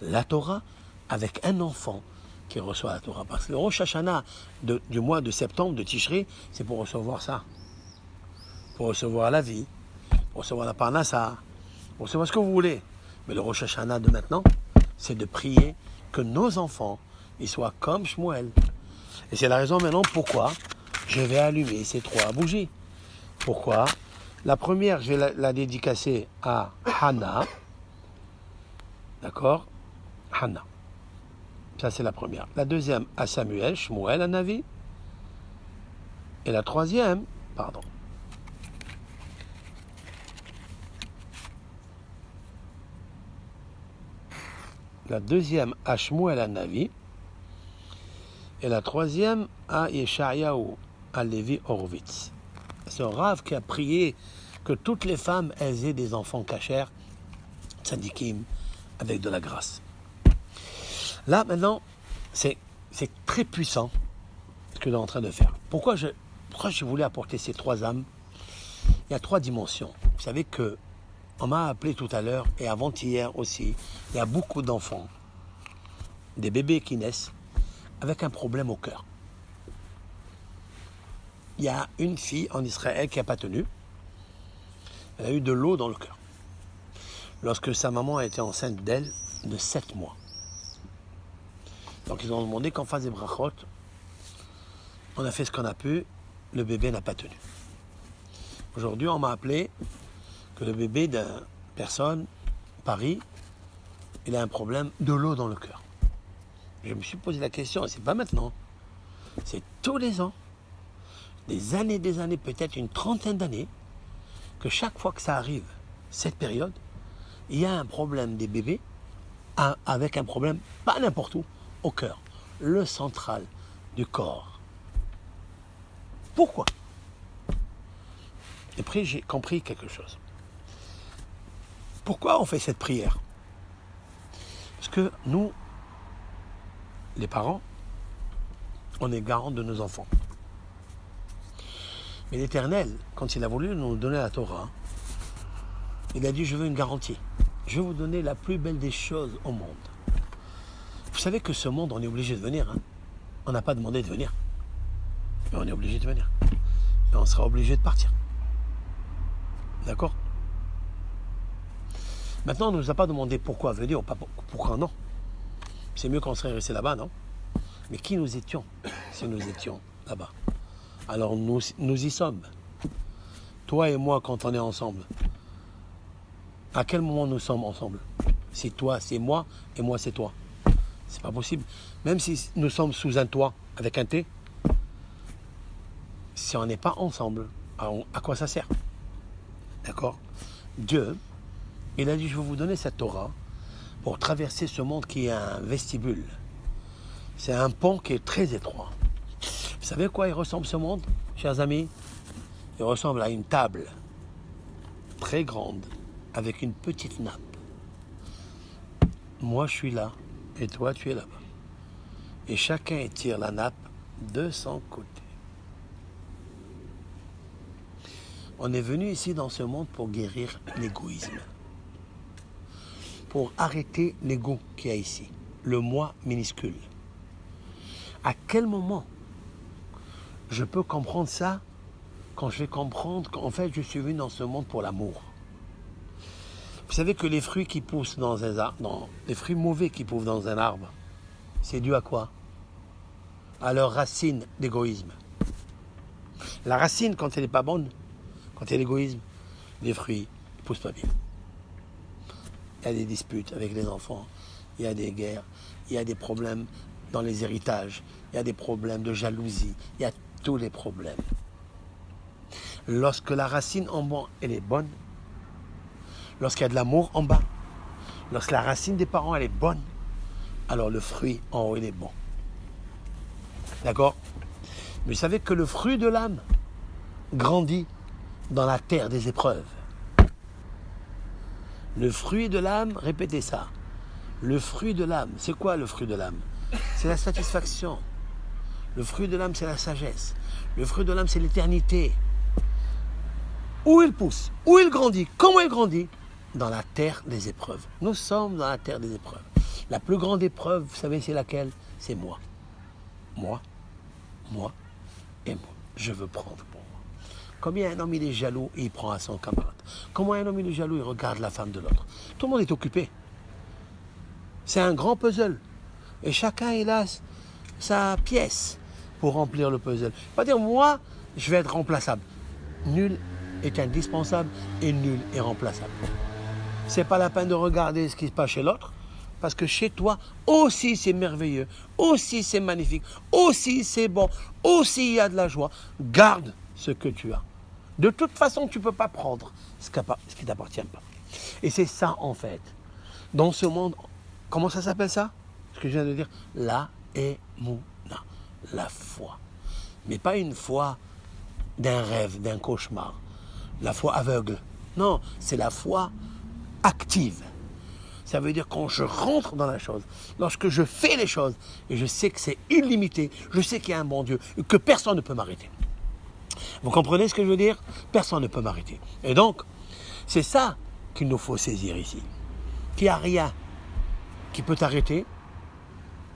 la Torah avec un enfant qui reçoit la Torah. Parce que le Rosh Hashanah du mois de septembre, de Tishri, c'est pour recevoir ça. Pour recevoir la vie, pour recevoir la parnassa, pour recevoir ce que vous voulez. Mais le Rosh Hashanah de maintenant, c'est de prier que nos enfants, ils soient comme Shmuel. Et c'est la raison maintenant pourquoi je vais allumer ces 3 bougies. Pourquoi? La première, je vais la dédicacer à Hannah. D'accord? Hannah. Ça, c'est la première. La deuxième, à Samuel, Shmuel, à Navi. Et la troisième, pardon. La deuxième, à Shmuel, à Navi. Et la troisième, à Yeshayahu, à Lévi Horowitz. C'est un rave qui a prié que toutes les femmes elles aient des enfants cachers, tzadikim, avec de la grâce. Là, maintenant, c'est très puissant ce que nous sommes en train de faire. Pourquoi je voulais apporter ces 3 âmes? Il y a 3 dimensions. Vous savez que on m'a appelé tout à l'heure, et avant-hier aussi, il y a beaucoup d'enfants, des bébés qui naissent, avec un problème au cœur. Il y a une fille en Israël qui n'a pas tenu. Elle a eu de l'eau dans le cœur. Lorsque sa maman a été enceinte d'elle de 7 mois. Donc ils ont demandé qu'on fasse des brachot. On a fait ce qu'on a pu. Le bébé n'a pas tenu. Aujourd'hui, on m'a appelé que le bébé d'une personne, Paris, il a un problème de l'eau dans le cœur. Je me suis posé la question, et c'est pas maintenant. C'est tous les ans. Des années, peut-être une trentaine d'années, que chaque fois que ça arrive, cette période, il y a un problème des bébés avec un problème, pas n'importe où, au cœur, le central du corps. Pourquoi? Et après, j'ai compris quelque chose. Pourquoi on fait cette prière? Parce que nous, les parents, on est garant de nos enfants. Mais l'Éternel, quand il a voulu nous donner la Torah, il a dit, je veux une garantie. Je vais vous donner la plus belle des choses au monde. Vous savez que ce monde, on est obligé de venir. Hein? On n'a pas demandé de venir. Mais on est obligé de venir. Et on sera obligé de partir. D'accord? Maintenant, on ne nous a pas demandé pourquoi venir ou pas pourquoi non. C'est mieux qu'on serait resté là-bas, non? Mais qui nous étions si nous étions là-bas? Alors nous y sommes. Toi et moi, quand on est ensemble, à quel moment nous sommes ensemble? C'est toi, c'est moi, et moi, c'est toi. C'est pas possible. Même si nous sommes sous un toit, avec un thé, si on n'est pas ensemble, à quoi ça sert? D'accord? Dieu, il a dit, je vais vous donner cette Torah pour traverser ce monde qui est un vestibule. C'est un pont qui est très étroit. Vous savez à quoi il ressemble ce monde, chers amis? Il ressemble à une table très grande avec une petite nappe. Moi, je suis là et toi, tu es là-bas. Et chacun étire la nappe de son côté. On est venu ici dans ce monde pour guérir l'égoïsme. Pour arrêter l'ego qu'il y a ici. Le moi minuscule. À quel moment je peux comprendre ça quand je vais comprendre qu'en fait je suis venu dans ce monde pour l'amour? Vous savez que les fruits qui poussent dans un arbre, les fruits mauvais qui poussent dans un arbre, c'est dû à quoi? À leur racine d'égoïsme. La racine, quand elle n'est pas bonne, quand il y a l'égoïsme, les fruits ne poussent pas bien. Il y a des disputes avec les enfants, il y a des guerres, il y a des problèmes dans les héritages, il y a des problèmes de jalousie, il y a tous les problèmes. Lorsque la racine en bas, elle est bonne, lorsqu'il y a de l'amour en bas, lorsque la racine des parents, elle est bonne, alors le fruit en haut, il est bon. D'accord? Mais vous savez que le fruit de l'âme grandit dans la terre des épreuves. Le fruit de l'âme, répétez ça. Le fruit de l'âme, c'est quoi le fruit de l'âme? C'est la satisfaction. Le fruit de l'âme, c'est la sagesse. Le fruit de l'âme, c'est l'éternité. Où il pousse, où il grandit, comment il grandit? Dans la terre des épreuves. Nous sommes dans la terre des épreuves. La plus grande épreuve, vous savez, c'est laquelle? C'est moi. Moi et moi. Je veux prendre pour moi. Combien un homme il est jaloux et il prend à son camarade? Comment un homme il est jaloux, il regarde la femme de l'autre? Tout le monde est occupé. C'est un grand puzzle. Et chacun il a sa pièce pour remplir le puzzle. Pas dire moi, je vais être remplaçable. Nul est indispensable et nul est remplaçable. C'est pas la peine de regarder ce qui se passe chez l'autre, parce que chez toi aussi c'est merveilleux, aussi c'est magnifique, aussi c'est bon, aussi il y a de la joie. Garde ce que tu as. De toute façon, tu ne peux pas prendre ce qui ne t'appartient pas. Et c'est ça en fait. Dans ce monde, comment ça s'appelle ça? Ce que je viens de dire, la émouna, la foi. Mais pas une foi d'un rêve, d'un cauchemar. La foi aveugle. Non, c'est la foi active. Ça veut dire quand je rentre dans la chose, lorsque je fais les choses, et je sais que c'est illimité, je sais qu'il y a un bon Dieu, et que personne ne peut m'arrêter. Vous comprenez ce que je veux dire? Personne ne peut m'arrêter. Et donc, c'est ça qu'il nous faut saisir ici. Qu'il n'y a rien qui peut t'arrêter,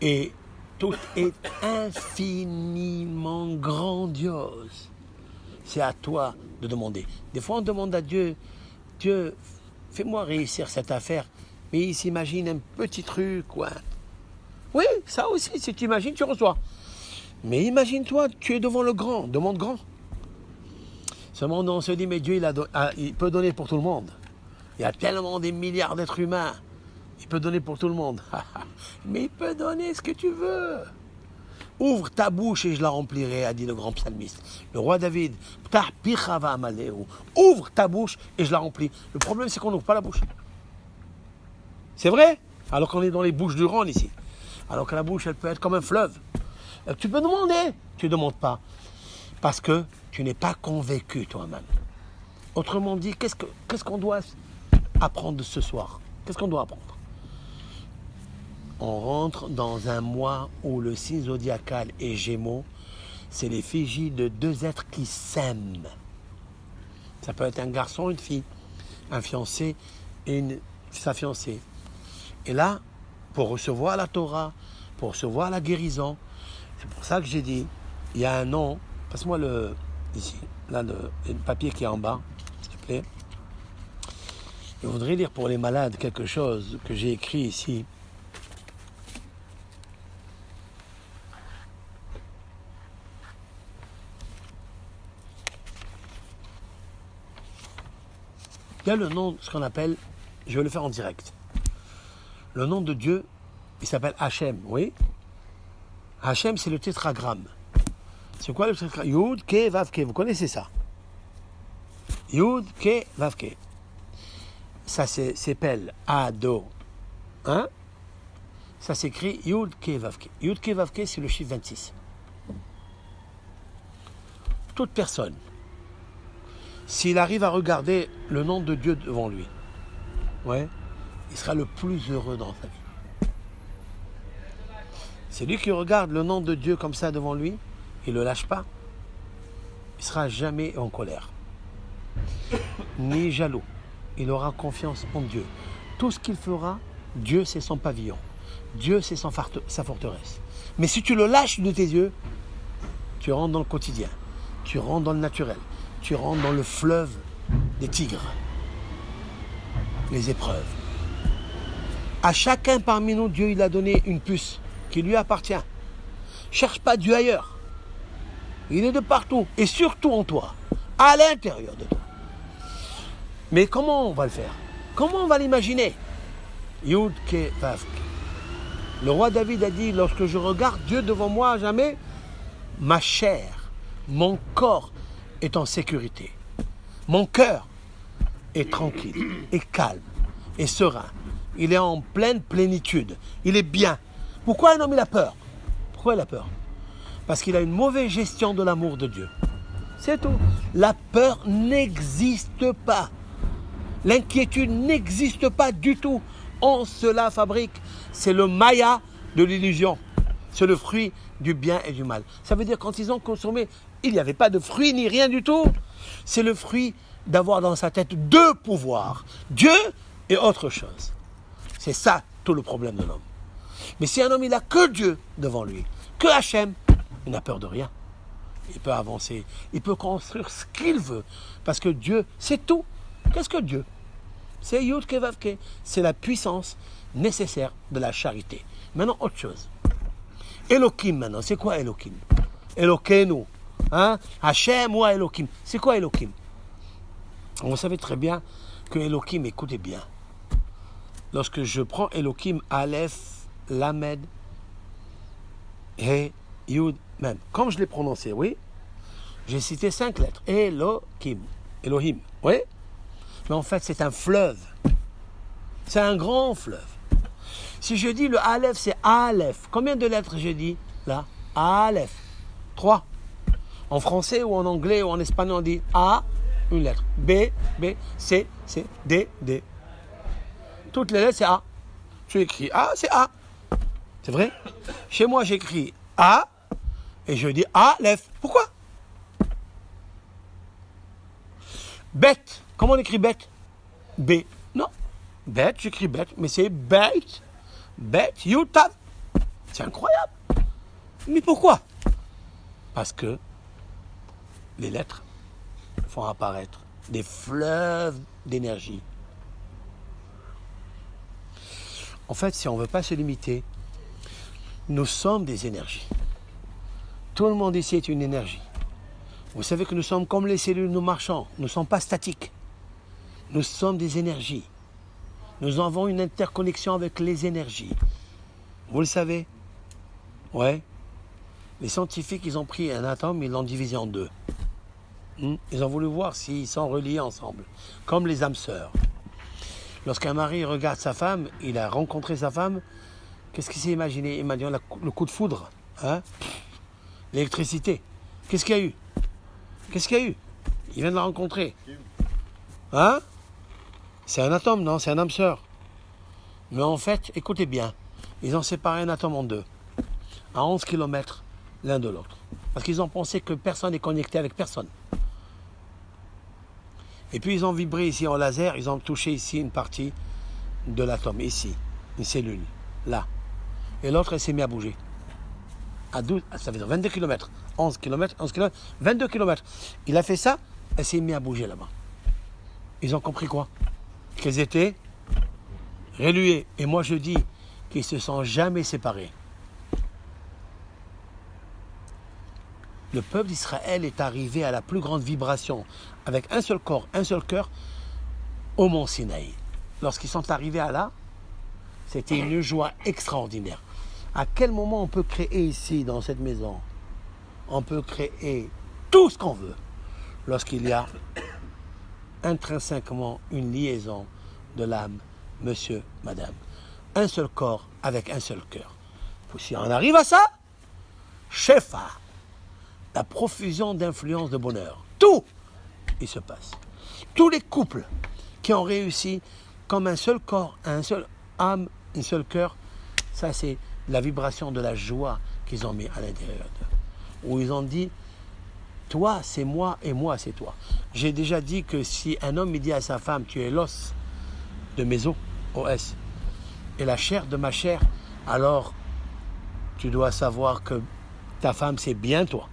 et tout est infiniment grandiose. C'est à toi de demander. Des fois, on demande à Dieu, Dieu, fais-moi réussir cette affaire. Mais il s'imagine un petit truc, quoi. Oui, ça aussi, si tu imagines, tu reçois. Mais imagine-toi, tu es devant le grand, demande grand. Seulement, on se dit, mais Dieu, il peut donner pour tout le monde. Il y a tellement des milliards d'êtres humains. Il peut donner pour tout le monde. Mais il peut donner ce que tu veux. Ouvre ta bouche et je la remplirai, a dit le grand psalmiste. Le roi David, ouvre ta bouche et je la remplis. Le problème, c'est qu'on n'ouvre pas la bouche. C'est vrai? Alors qu'on est dans les Bouches du Rhône ici. Alors que la bouche, elle peut être comme un fleuve. Tu peux demander, tu ne demandes pas. Parce que tu n'es pas convaincu toi-même. Autrement dit, qu'est-ce qu'on doit apprendre ce soir? Qu'est-ce qu'on doit apprendre? On rentre dans un mois où le signe zodiacal est Gémeaux. C'est l'effigie de deux êtres qui s'aiment. Ça peut être un garçon, une fille, un fiancé et sa fiancée. Et là, pour recevoir la Torah, pour recevoir la guérison, c'est pour ça que j'ai dit, il y a un nom, passe-moi ici, là, le papier qui est en bas, s'il te plaît. Je voudrais lire pour les malades quelque chose que j'ai écrit ici. Il y a le nom, ce qu'on appelle, je vais le faire en direct. Le nom de Dieu, il s'appelle Hachem, oui. Hachem, c'est le tétragramme. C'est quoi le tétragramme? Yud, Ke, Vav, Ke. Vous connaissez ça? Yud, Ke, Vav, Ke. Ça s'appelle Ado. Hein? Ça s'écrit Yud, Ke, Vav, Ke. Yud, Ke, Vav, Ke, c'est le chiffre 26. Toute personne, s'il arrive à regarder le nom de Dieu devant lui, ouais, il sera le plus heureux dans sa vie. C'est lui qui regarde le nom de Dieu comme ça devant lui, il ne le lâche pas, il ne sera jamais en colère, ni jaloux. Il aura confiance en Dieu. Tout ce qu'il fera, Dieu c'est son pavillon. Dieu c'est sa forteresse. Mais si tu le lâches de tes yeux, tu rentres dans le quotidien, tu rentres dans le naturel, tu rentres dans le fleuve des tigres, les épreuves. À chacun parmi nous, Dieu il a donné une puce qui lui appartient. Cherche pas Dieu ailleurs. Il est de partout et surtout en toi, à l'intérieur de toi. Mais comment on va le faire? Comment on va l'imaginer? Yud Ke Vav Ke. Le roi David a dit, lorsque je regarde Dieu devant moi à jamais, ma chair, mon corps est en sécurité. Mon cœur est tranquille, est calme, est serein. Il est en pleine plénitude. Il est bien. Pourquoi un homme il a peur? Pourquoi il a peur? Parce qu'il a une mauvaise gestion de l'amour de Dieu. C'est tout. La peur n'existe pas. L'inquiétude n'existe pas du tout. On se la fabrique. C'est le maya de l'illusion. C'est le fruit du bien et du mal. Ça veut dire quand ils ont consommé, il n'y avait pas de fruit ni rien du tout. C'est le fruit d'avoir dans sa tête deux pouvoirs, Dieu et autre chose. C'est ça tout le problème de l'homme. Mais si un homme il n'a que Dieu devant lui, que Hachem, il n'a peur de rien. Il peut avancer, il peut construire ce qu'il veut. Parce que Dieu, c'est tout. Qu'est-ce que Dieu? C'est Yud Ke Vav Ke. C'est la puissance nécessaire de la charité. Maintenant, autre chose. Elohim maintenant, c'est quoi Elohim? Elokeinu. Hein? Hachem ou Elohim. C'est quoi Elohim? Vous savez très bien que Elohim, écoutez bien. Lorsque je prends Elohim, Aleph, Lamed, He, Yud, même. Comme je l'ai prononcé, oui, j'ai cité 5 lettres. Elohim. Elohim, oui. Mais en fait, c'est un fleuve. C'est un grand fleuve. Si je dis le Aleph, c'est Aleph. Combien de lettres j'ai dit là? Aleph. 3. En français ou en anglais ou en espagnol, on dit A, une lettre. B, B, C, C, D, D. Toutes les lettres, c'est A. Tu écris A, c'est A. C'est vrai? Chez moi, j'écris A et je dis Aleph. Pourquoi? Bête. Comment on écrit bête? B. Non. Bête, j'écris bête, mais c'est bête. Bête, Yutav. C'est incroyable. Mais pourquoi? Parce que les lettres font apparaître des fleuves d'énergie. En fait, si on ne veut pas se limiter, nous sommes des énergies. Tout le monde ici est une énergie. Vous savez que nous sommes comme les cellules, nous marchons. Nous ne sommes pas statiques. Nous sommes des énergies. Nous avons une interconnexion avec les énergies. Vous le savez? Ouais. Les scientifiques, ils ont pris un atome, ils l'ont divisé en deux. Ils ont voulu voir s'ils sont reliés ensemble, comme les âmes sœurs. Lorsqu'un mari regarde sa femme, il a rencontré sa femme, qu'est-ce qu'il s'est imaginé? Il m'a dit le coup de foudre, hein? L'électricité. Qu'est-ce qu'il y a eu? Qu'est-ce qu'il y a eu? Il vient de la rencontrer. Hein? C'est un atome, non? C'est un âme sœur. Mais en fait, écoutez bien, ils ont séparé un atome en deux, à 11 km l'un de l'autre. Parce qu'ils ont pensé que personne n'est connecté avec personne. Et puis ils ont vibré ici en laser, ils ont touché ici une partie de l'atome, ici, une cellule, là. Et l'autre, elle s'est mise à bouger. À 12, ça veut dire 22 km, 11 km, 11 km, 22 km. Il a fait ça, elle s'est mise à bouger là-bas. Ils ont compris quoi? Qu'elles étaient reliées. Et moi je dis qu'ils ne se sont jamais séparés. Le peuple d'Israël est arrivé à la plus grande vibration, avec un seul corps, un seul cœur, au mont Sinaï. Lorsqu'ils sont arrivés à là, c'était une joie extraordinaire. À quel moment on peut créer ici, dans cette maison? On peut créer tout ce qu'on veut, lorsqu'il y a intrinsèquement une liaison de l'âme, monsieur, madame. Un seul corps avec un seul cœur. Si on arrive à ça, Shefa, la profusion d'influence de bonheur. Tout, il se passe. Tous les couples qui ont réussi comme un seul corps, un seul âme, un seul cœur, ça c'est la vibration de la joie qu'ils ont mis à l'intérieur d'eux. Où ils ont dit, toi c'est moi et moi c'est toi. J'ai déjà dit que si un homme il dit à sa femme, tu es l'os de mes os, OS, et la chair de ma chair, alors tu dois savoir que ta femme c'est bien toi.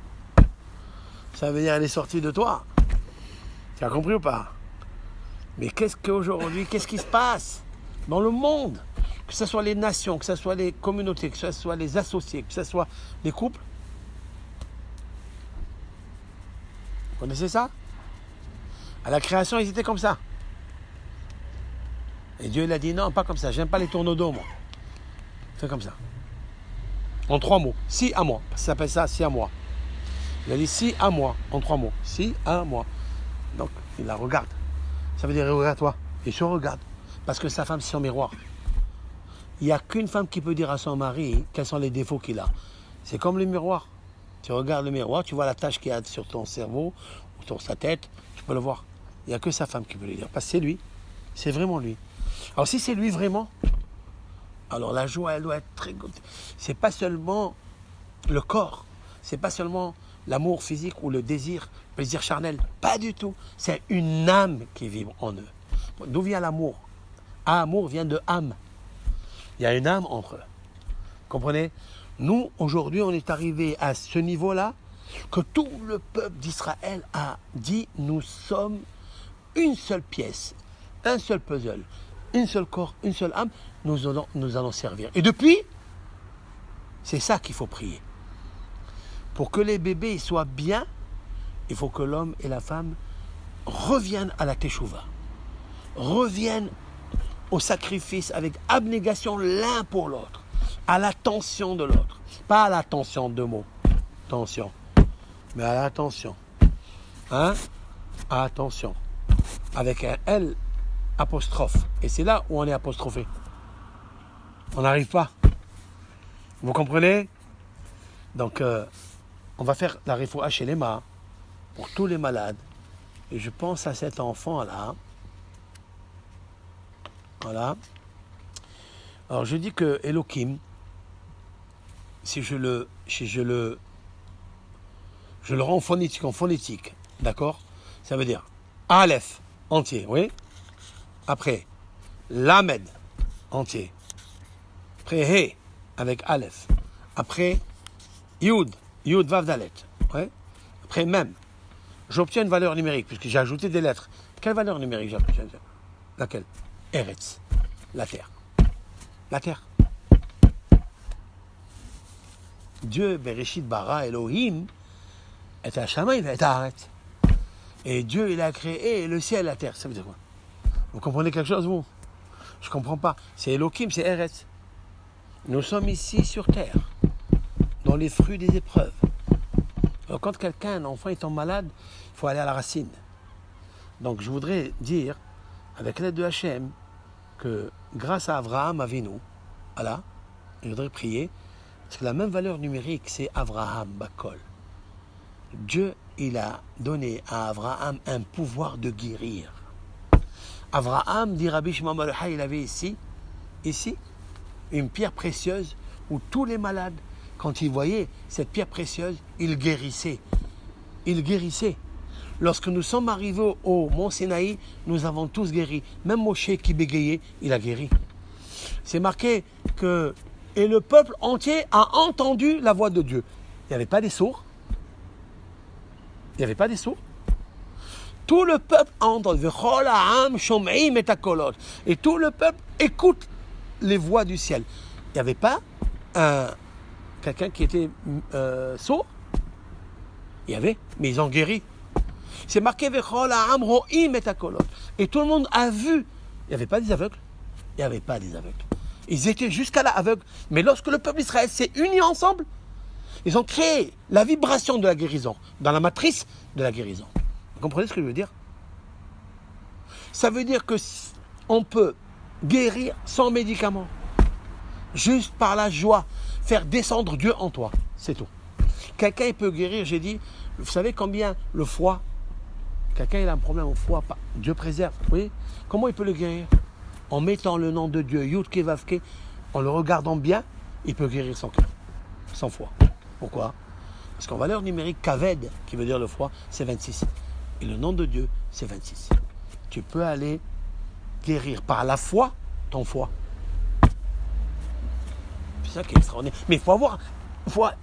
Ça veut dire qu'elle est sortie de toi. Tu as compris ou pas? Mais qu'est-ce qu'aujourd'hui, qu'est-ce qui se passe dans le monde? Que ce soit les nations, que ce soit les communautés, que ce soit les associés, que ce soit les couples. Vous connaissez ça? À la création, ils étaient comme ça. Et Dieu, il a dit non, pas comme ça. J'aime pas les tourneaux d'eau, moi. Fais comme ça. En 3 mots. Si à moi. Ça s'appelle ça, si à moi. Il a dit si à moi, en 3 mots. Si à moi. Donc, il la regarde. Ça veut dire regarde-toi. Il se regarde. Parce que sa femme, c'est son miroir. Il n'y a qu'une femme qui peut dire à son mari quels sont les défauts qu'il a. C'est comme le miroir. Tu regardes le miroir, tu vois la tache qu'il y a sur ton cerveau ou sur sa tête, tu peux le voir. Il n'y a que sa femme qui peut le dire. Parce que c'est lui. C'est vraiment lui. Alors si c'est lui vraiment, alors la joie, elle doit être très... C'est pas seulement le corps, c'est pas seulement l'amour physique ou le désir, le plaisir charnel, pas du tout. C'est une âme qui vibre en eux. D'où vient l'amour? Amour vient de âme. Il y a une âme entre eux. Comprenez? Nous, aujourd'hui, on est arrivé à ce niveau-là que tout le peuple d'Israël a dit, nous sommes une seule pièce, un seul puzzle, une seule corps, une seule âme, nous allons servir. Et depuis, c'est ça qu'il faut prier. Pour que les bébés soient bien, il faut que l'homme et la femme reviennent à la teshuva, reviennent au sacrifice avec abnégation l'un pour l'autre, à l'attention de l'autre, pas à l'attention de mots, attention, mais à l'attention, hein, attention, avec un L apostrophe, et c'est là où on est apostrophé, on n'arrive pas, vous comprenez? Donc on va faire la refoua chez les mains pour tous les malades, et je pense à cet enfant là. Voilà. Alors je dis que Elohim, si je le rends en phonétique, d'accord? Ça veut dire Aleph entier, oui. Après Lamed entier. Après He avec Aleph. Après Yud Vav Dalet, ouais. Après Mem. J'obtiens une valeur numérique puisque j'ai ajouté des lettres. Quelle valeur numérique j'obtiens? Laquelle? Eretz, la terre. La terre. Dieu, Bereshit bara Elohim, est un Shamayim, est Haaretz. Et Dieu, il a créé le ciel et la terre. Ça veut dire quoi? Vous comprenez quelque chose, vous? Je ne comprends pas. C'est Elohim, c'est Eretz. Nous sommes ici sur terre, dans les fruits des épreuves. Alors, quand un enfant est malade, il faut aller à la racine. Donc, je voudrais dire, avec l'aide de Hachem, que grâce à Avraham Avinu, voilà, je voudrais prier, parce que la même valeur numérique, c'est Avraham Bakol. Dieu, il a donné à Avraham un pouvoir de guérir. Avraham, dit Rabbi Shimon bar Yochai, il avait ici, une pierre précieuse où tous les malades, quand ils voyaient cette pierre précieuse, ils guérissaient. Ils guérissaient. Lorsque nous sommes arrivés au mont Sinaï, nous avons tous guéri. Même Moshe qui bégayait, il a guéri. C'est marqué que... Et le peuple entier a entendu la voix de Dieu. Il n'y avait pas des sourds. Il n'y avait pas des sourds. Tout le peuple a entendu. Et tout le peuple écoute les voix du ciel. Il n'y avait pas quelqu'un qui était sourd. Il y avait, mais ils ont guéri. C'est marqué et tout le monde a vu. Il n'y avait pas des aveugles. Il n'y avait pas des aveugles. Ils étaient jusqu'à là aveugles. Mais lorsque le peuple d'Israël s'est uni ensemble, ils ont créé la vibration de la guérison, dans la matrice de la guérison. Vous comprenez ce que je veux dire? Ça veut dire que on peut guérir sans médicaments, juste par la joie, faire descendre Dieu en toi. C'est tout. Quelqu'un il peut guérir, j'ai dit, vous savez combien le foie, quelqu'un il a un problème au foie, Dieu préserve, vous voyez? Comment il peut le guérir? En mettant le nom de Dieu, Yudke Vavke, en le regardant bien, il peut guérir son cœur, son foie. Pourquoi? Parce qu'en valeur numérique, Kaved, qui veut dire le foie, c'est 26. Et le nom de Dieu, c'est 26. Tu peux aller guérir par la foi ton foie. C'est ça qui est extraordinaire. Mais il faut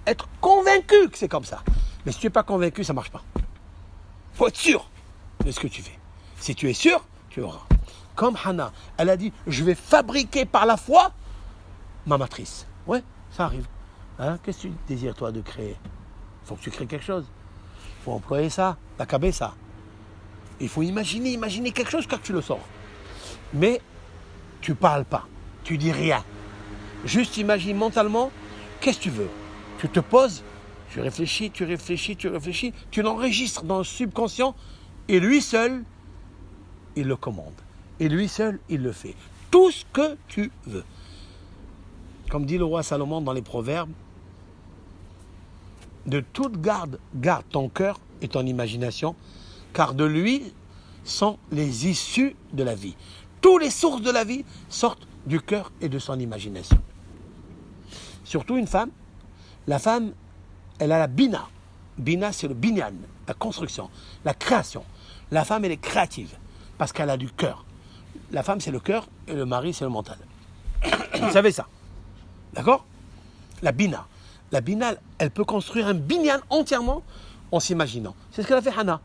être convaincu que c'est comme ça. Mais si tu n'es pas convaincu, ça ne marche pas. Il faut être sûr de ce que tu fais. Si tu es sûr, tu auras. Comme Hannah, elle a dit, je vais fabriquer par la foi ma matrice. Ouais, ça arrive. Hein? Qu'est-ce que tu désires, toi, de créer? Il faut que tu crées quelque chose. Il faut employer ça, t'accaber ça. Il faut imaginer quelque chose quand tu le sors. Mais tu ne parles pas, tu dis rien. Juste imagine mentalement, qu'est-ce que tu veux? Tu te poses, tu réfléchis, tu l'enregistres dans le subconscient, et lui seul, il le commande. Et lui seul, il le fait. Tout ce que tu veux. Comme dit le roi Salomon dans les Proverbes, de toute garde ton cœur et ton imagination, car de lui sont les issues de la vie. Toutes les sources de la vie sortent du cœur et de son imagination. Surtout une femme. La femme, elle a la bina. Bina, c'est le binyan, la construction, la création. La femme, elle est créative parce qu'elle a du cœur. La femme, c'est le cœur et le mari, c'est le mental. Vous savez ça. D'accord? La bina. La bina, elle peut construire un binyan entièrement en s'imaginant. C'est ce qu'elle a fait Hana.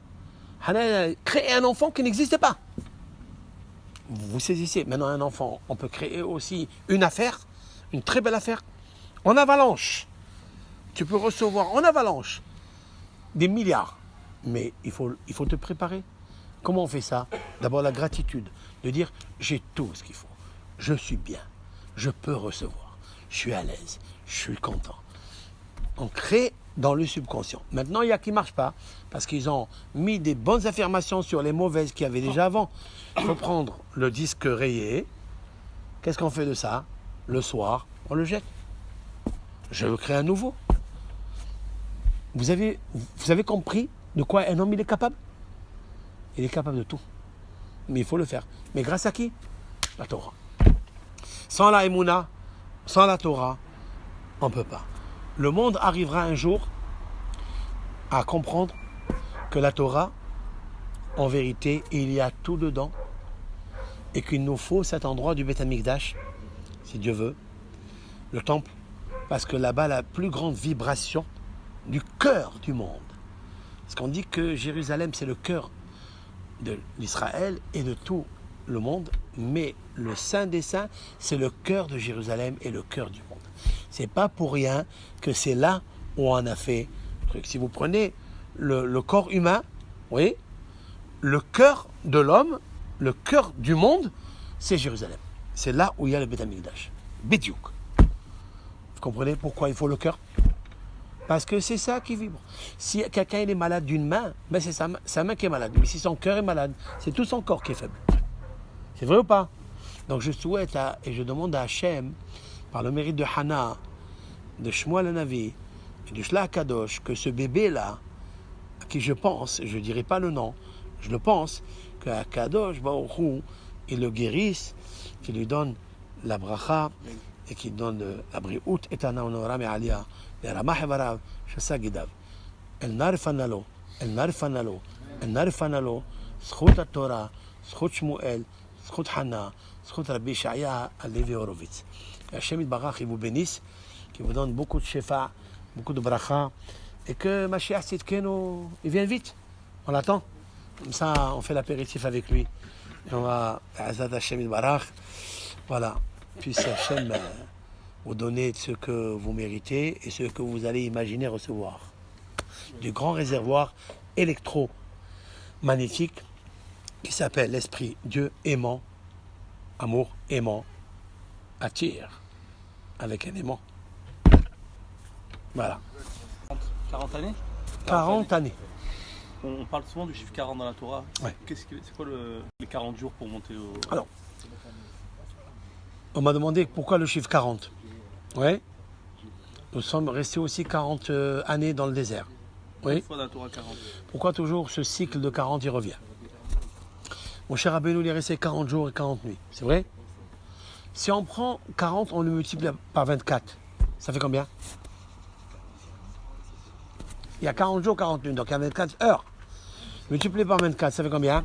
Hana, elle a créé un enfant qui n'existait pas. Vous saisissez, maintenant un enfant, on peut créer aussi une affaire, une très belle affaire, en avalanche. Tu peux recevoir en avalanche des milliards. Mais il faut te préparer. Comment on fait ça? D'abord la gratitude, de dire j'ai tout ce qu'il faut. Je suis bien, je peux recevoir, je suis à l'aise, je suis content. On crée dans le subconscient. Maintenant, il y a qui ne marchent pas, parce qu'ils ont mis des bonnes affirmations sur les mauvaises qu'il y avait déjà avant. Il faut prendre le disque rayé. Qu'est-ce qu'on fait de ça? Le soir, on le jette. Je veux créer un nouveau. Vous avez compris de quoi un homme il est capable? Il est capable de tout. Mais il faut le faire. Mais grâce à qui? La Torah. Sans la Emouna, sans la Torah, on ne peut pas. Le monde arrivera un jour à comprendre que la Torah, en vérité, il y a tout dedans et qu'il nous faut cet endroit du Beth Amikdash, si Dieu veut, le temple, parce que là-bas, la plus grande vibration du cœur du monde. Parce qu'on dit que Jérusalem, c'est le cœur de l'Israël et de tout le monde, mais le Saint des Saints, c'est le cœur de Jérusalem et le cœur du monde. C'est pas pour rien que c'est là où on a fait le truc. Si vous prenez le corps humain, vous voyez, le cœur de l'homme, le cœur du monde, c'est Jérusalem. C'est là où il y a le Beth Amikdash. Bidiouk. Vous comprenez pourquoi il faut le cœur? Parce que c'est ça qui vibre. Si quelqu'un est malade d'une main, ben c'est sa main qui est malade. Mais si son cœur est malade, c'est tout son corps qui est faible. C'est vrai ou pas? Donc je souhaite et je demande à Hachem, par le mérite de Hana, de Shmuel Navi et de Shla Kadosh, que ce bébé-là, à qui je pense, je ne dirai pas le nom, je le pense, que Kadosh Baruch Hu, il le guérisse, qu'il lui donne la bracha et qu'il donne la briout et tana onora me'alia, le ramah evarav, shasa gidav. El narfanalo, el narfanalo, el narfanalo, zchut Torah, zchut Shmuel, zchut Hana, zchut Rabbi Shaya Alevi Horowitz. Hachem Yitbarach, il vous bénisse, qu'il vous donne beaucoup de shefa, beaucoup de bracha, et que Mashiach Tzidkenu, il vient vite. On l'attend. Comme ça, on fait l'apéritif avec lui. Et on va, Azad Hachem Yitbarach, voilà, puisse Hachem vous donner ce que vous méritez et ce que vous allez imaginer recevoir. Du grand réservoir électro-magnétique qui s'appelle l'Esprit Dieu aimant, amour aimant, attire avec un aimant. Voilà. 40 années 40 années. On parle souvent du chiffre 40 dans la Torah. Ouais. C'est quoi les 40 jours pour monter au... Alors, on m'a demandé pourquoi le chiffre 40. Oui. Nous sommes restés aussi 40 années dans le désert. Oui. Une fois dans la Torah 40. Pourquoi toujours ce cycle de 40 y revient? Mon cher Rabbeinu, il est resté 40 jours et 40 nuits. C'est vrai? Si on prend 40, on le multiplie par 24. Ça fait combien? Il y a 40 jours, 40 nuits, donc il y a 24 heures. Multiplié par 24, ça fait combien?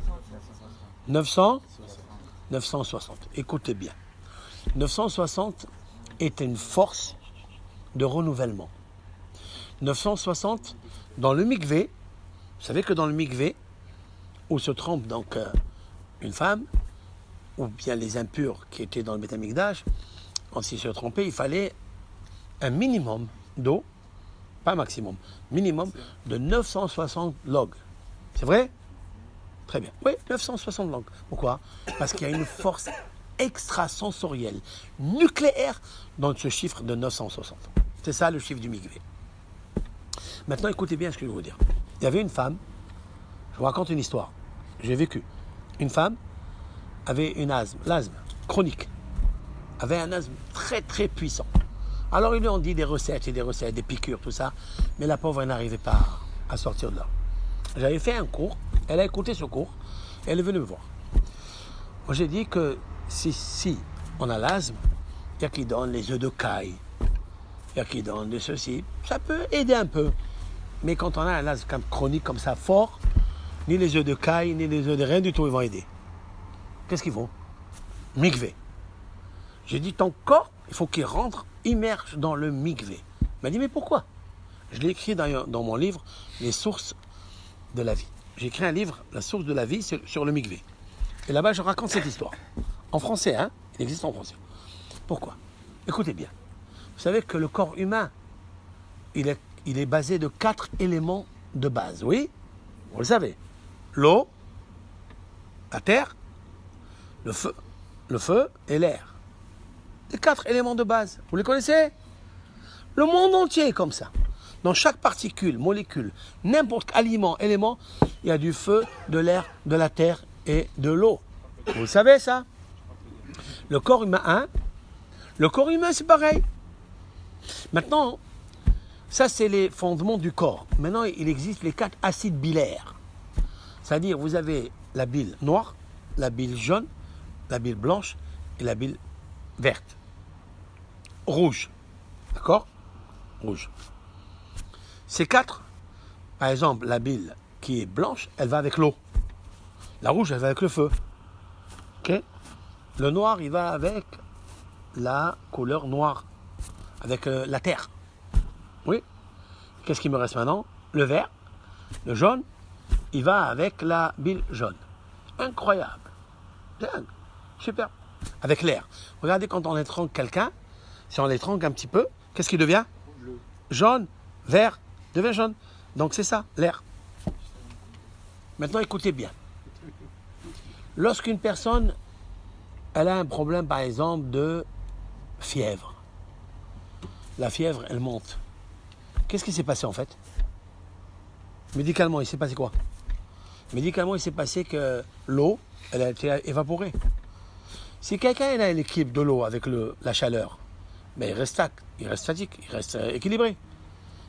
960. Écoutez bien. 960 est une force de renouvellement. 960, dans le mikvé, vous savez que dans le mikvé, où se trompe donc une femme, ou bien les impurs qui étaient dans le Beth Amikdash, quand ils se trompaient, il fallait un minimum d'eau, pas maximum, minimum de 960 logs. C'est vrai? Très bien. Oui, 960 logs. Pourquoi? Parce qu'il y a une force extrasensorielle, nucléaire, dans ce chiffre de 960. C'est ça le chiffre du mikvé. Maintenant, écoutez bien ce que je vais vous dire. Il y avait une femme, je vous raconte une histoire, j'ai vécu. Une femme avait l'asthme chronique, avait un asthme très très puissant. Alors ils lui ont dit des recettes, des piqûres, tout ça, mais la pauvre elle n'arrivait pas à sortir de là. J'avais fait un cours, elle a écouté ce cours, et elle est venue me voir. Moi, j'ai dit que si on a l'asthme, il y a qui donne les œufs de caille, il y a qui donne de ceci. Ça peut aider un peu. Mais quand on a un asthme chronique comme ça, fort, ni les œufs de caille, ni les œufs de rien du tout, ils vont aider. Qu'est-ce qu'ils font? Mikvé. J'ai dit, ton corps, il faut qu'il rentre, immerge dans le mikvé. Il m'a dit, mais pourquoi? Je l'ai écrit dans mon livre, Les sources de la vie. J'ai écrit un livre, La source de la vie, sur le mikvé. Et là-bas, je raconte cette histoire. En français, hein? Il existe en français. Pourquoi? Écoutez bien. Vous savez que le corps humain, il est basé de 4 éléments de base, oui? Vous le savez. L'eau, la terre, le feu et l'air. Les 4 éléments de base. Vous les connaissez? Le monde entier est comme ça. Dans chaque particule, molécule, n'importe quel aliment, élément, il y a du feu, de l'air, de la terre et de l'eau. Vous le savez ça? Le corps humain, hein? Le corps humain, c'est pareil. Maintenant, ça c'est les fondements du corps. Maintenant, il existe les 4 acides bilaires. C'est-à-dire, vous avez la bile noire, la bile jaune, la bile blanche et la bile verte. Rouge. D'accord? Rouge. Ces 4, par exemple, la bile qui est blanche, elle va avec l'eau. La rouge, elle va avec le feu. Ok? Le noir, il va avec la couleur noire, avec la terre. Oui. Qu'est-ce qui me reste maintenant? Le vert, le jaune, il va avec la bile jaune. Incroyable. Dingue. Super. Avec l'air. Regardez quand on étrangle quelqu'un, si on l'étrangle un petit peu, qu'est-ce qu'il devient? Bleu. Jaune, vert, devient jaune. Donc c'est ça, l'air. Maintenant écoutez bien. Lorsqu'une personne, elle a un problème par exemple de fièvre. La fièvre, elle monte. Qu'est-ce qui s'est passé en fait? Médicalement, il s'est passé quoi? Médicalement, il s'est passé que l'eau, elle a été évaporée. Si quelqu'un a l'équilibre de l'eau avec la chaleur, mais il reste statique, il reste équilibré,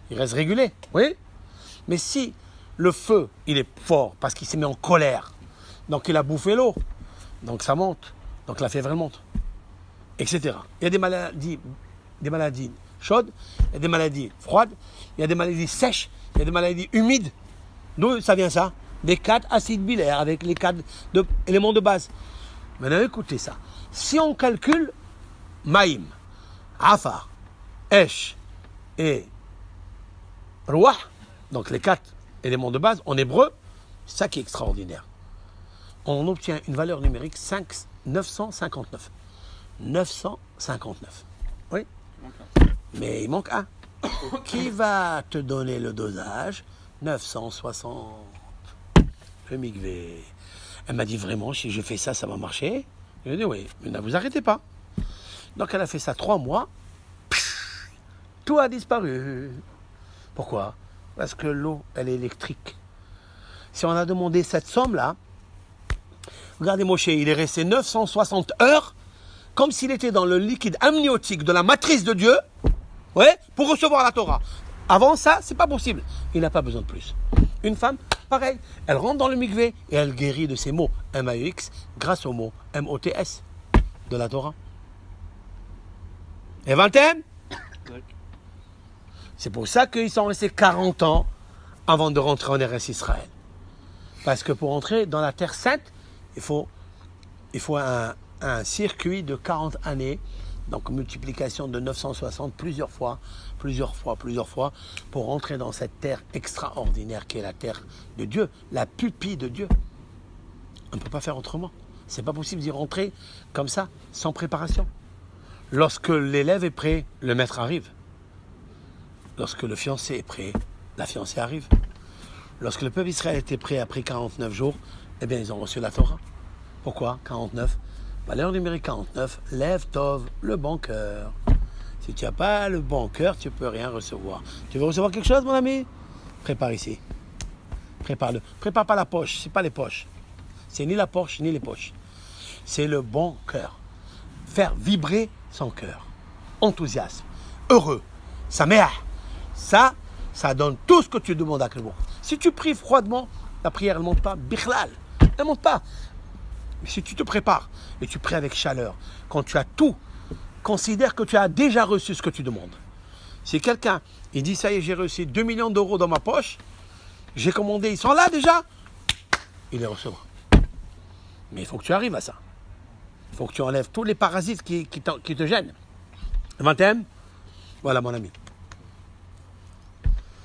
il reste régulé, oui. Mais si le feu, il est fort parce qu'il s'est mis en colère, donc il a bouffé l'eau, donc ça monte, donc la fièvre elle monte, etc. Il y a des maladies chaudes, il y a des maladies froides, il y a des maladies sèches, il y a des maladies humides. D'où ça vient ça? Des 4 acides bilaires avec les 4 éléments de base. Maintenant écoutez ça. Si on calcule Maïm, Afar, Esh et Rouah, donc les 4 éléments de base en hébreu, c'est ça qui est extraordinaire. On obtient une valeur numérique 959. 959. Oui. Mais il manque un. Qui va te donner le dosage? 960. Le mikvé. Elle m'a dit vraiment, si je fais ça, ça va marcher? Je lui ai dit oui, mais ne vous arrêtez pas. Donc elle a fait ça 3 mois. Tout a disparu. Pourquoi? Parce que l'eau, elle est électrique. Si on a demandé cette somme-là, regardez Moshe, il est resté 960 heures, comme s'il était dans le liquide amniotique de la matrice de Dieu, ouais, pour recevoir la Torah. Avant ça, c'est pas possible. Il n'a pas besoin de plus. Une femme, pareil, elle rentre dans le mikvé et elle guérit de ses mots M-A-U-X grâce au mot M-O-T-S de la Torah. Et 20 thèmes? C'est pour ça qu'ils sont restés 40 ans avant de rentrer en Eretz Israël. Parce que pour entrer dans la Terre Sainte, il faut un circuit de 40 années, donc multiplication de 960 plusieurs fois, pour rentrer dans cette terre extraordinaire qui est la terre de Dieu, la pupille de Dieu. On ne peut pas faire autrement. C'est pas possible d'y rentrer comme ça, sans préparation. Lorsque l'élève est prêt, le maître arrive. Lorsque le fiancé est prêt, la fiancée arrive. Lorsque le peuple d'Israël était prêt après 49 jours, eh bien ils ont reçu la Torah. Pourquoi 49? Valeur numérique 49, lève Tov, le bon cœur. Si tu n'as pas le bon cœur, tu ne peux rien recevoir. Tu veux recevoir quelque chose, mon ami? Prépare ici. Prépare-le. Prépare pas la poche, c'est pas les poches. C'est ni la poche, ni les poches. C'est le bon cœur. Faire vibrer son cœur. Enthousiasme. Heureux. Sa mère. Ça donne tout ce que tu demandes à Clément. Si tu pries froidement, la prière ne monte pas. Bichlal. Elle ne monte pas. Mais si tu te prépares et tu pries avec chaleur, quand tu as tout, considère que tu as déjà reçu ce que tu demandes. Si quelqu'un, il dit, ça y est, j'ai reçu 2 millions d'euros dans ma poche, j'ai commandé, ils sont là déjà, il les recevra. Mais il faut que tu arrives à ça. Il faut que tu enlèves tous les parasites qui te gênent. 21, voilà mon ami.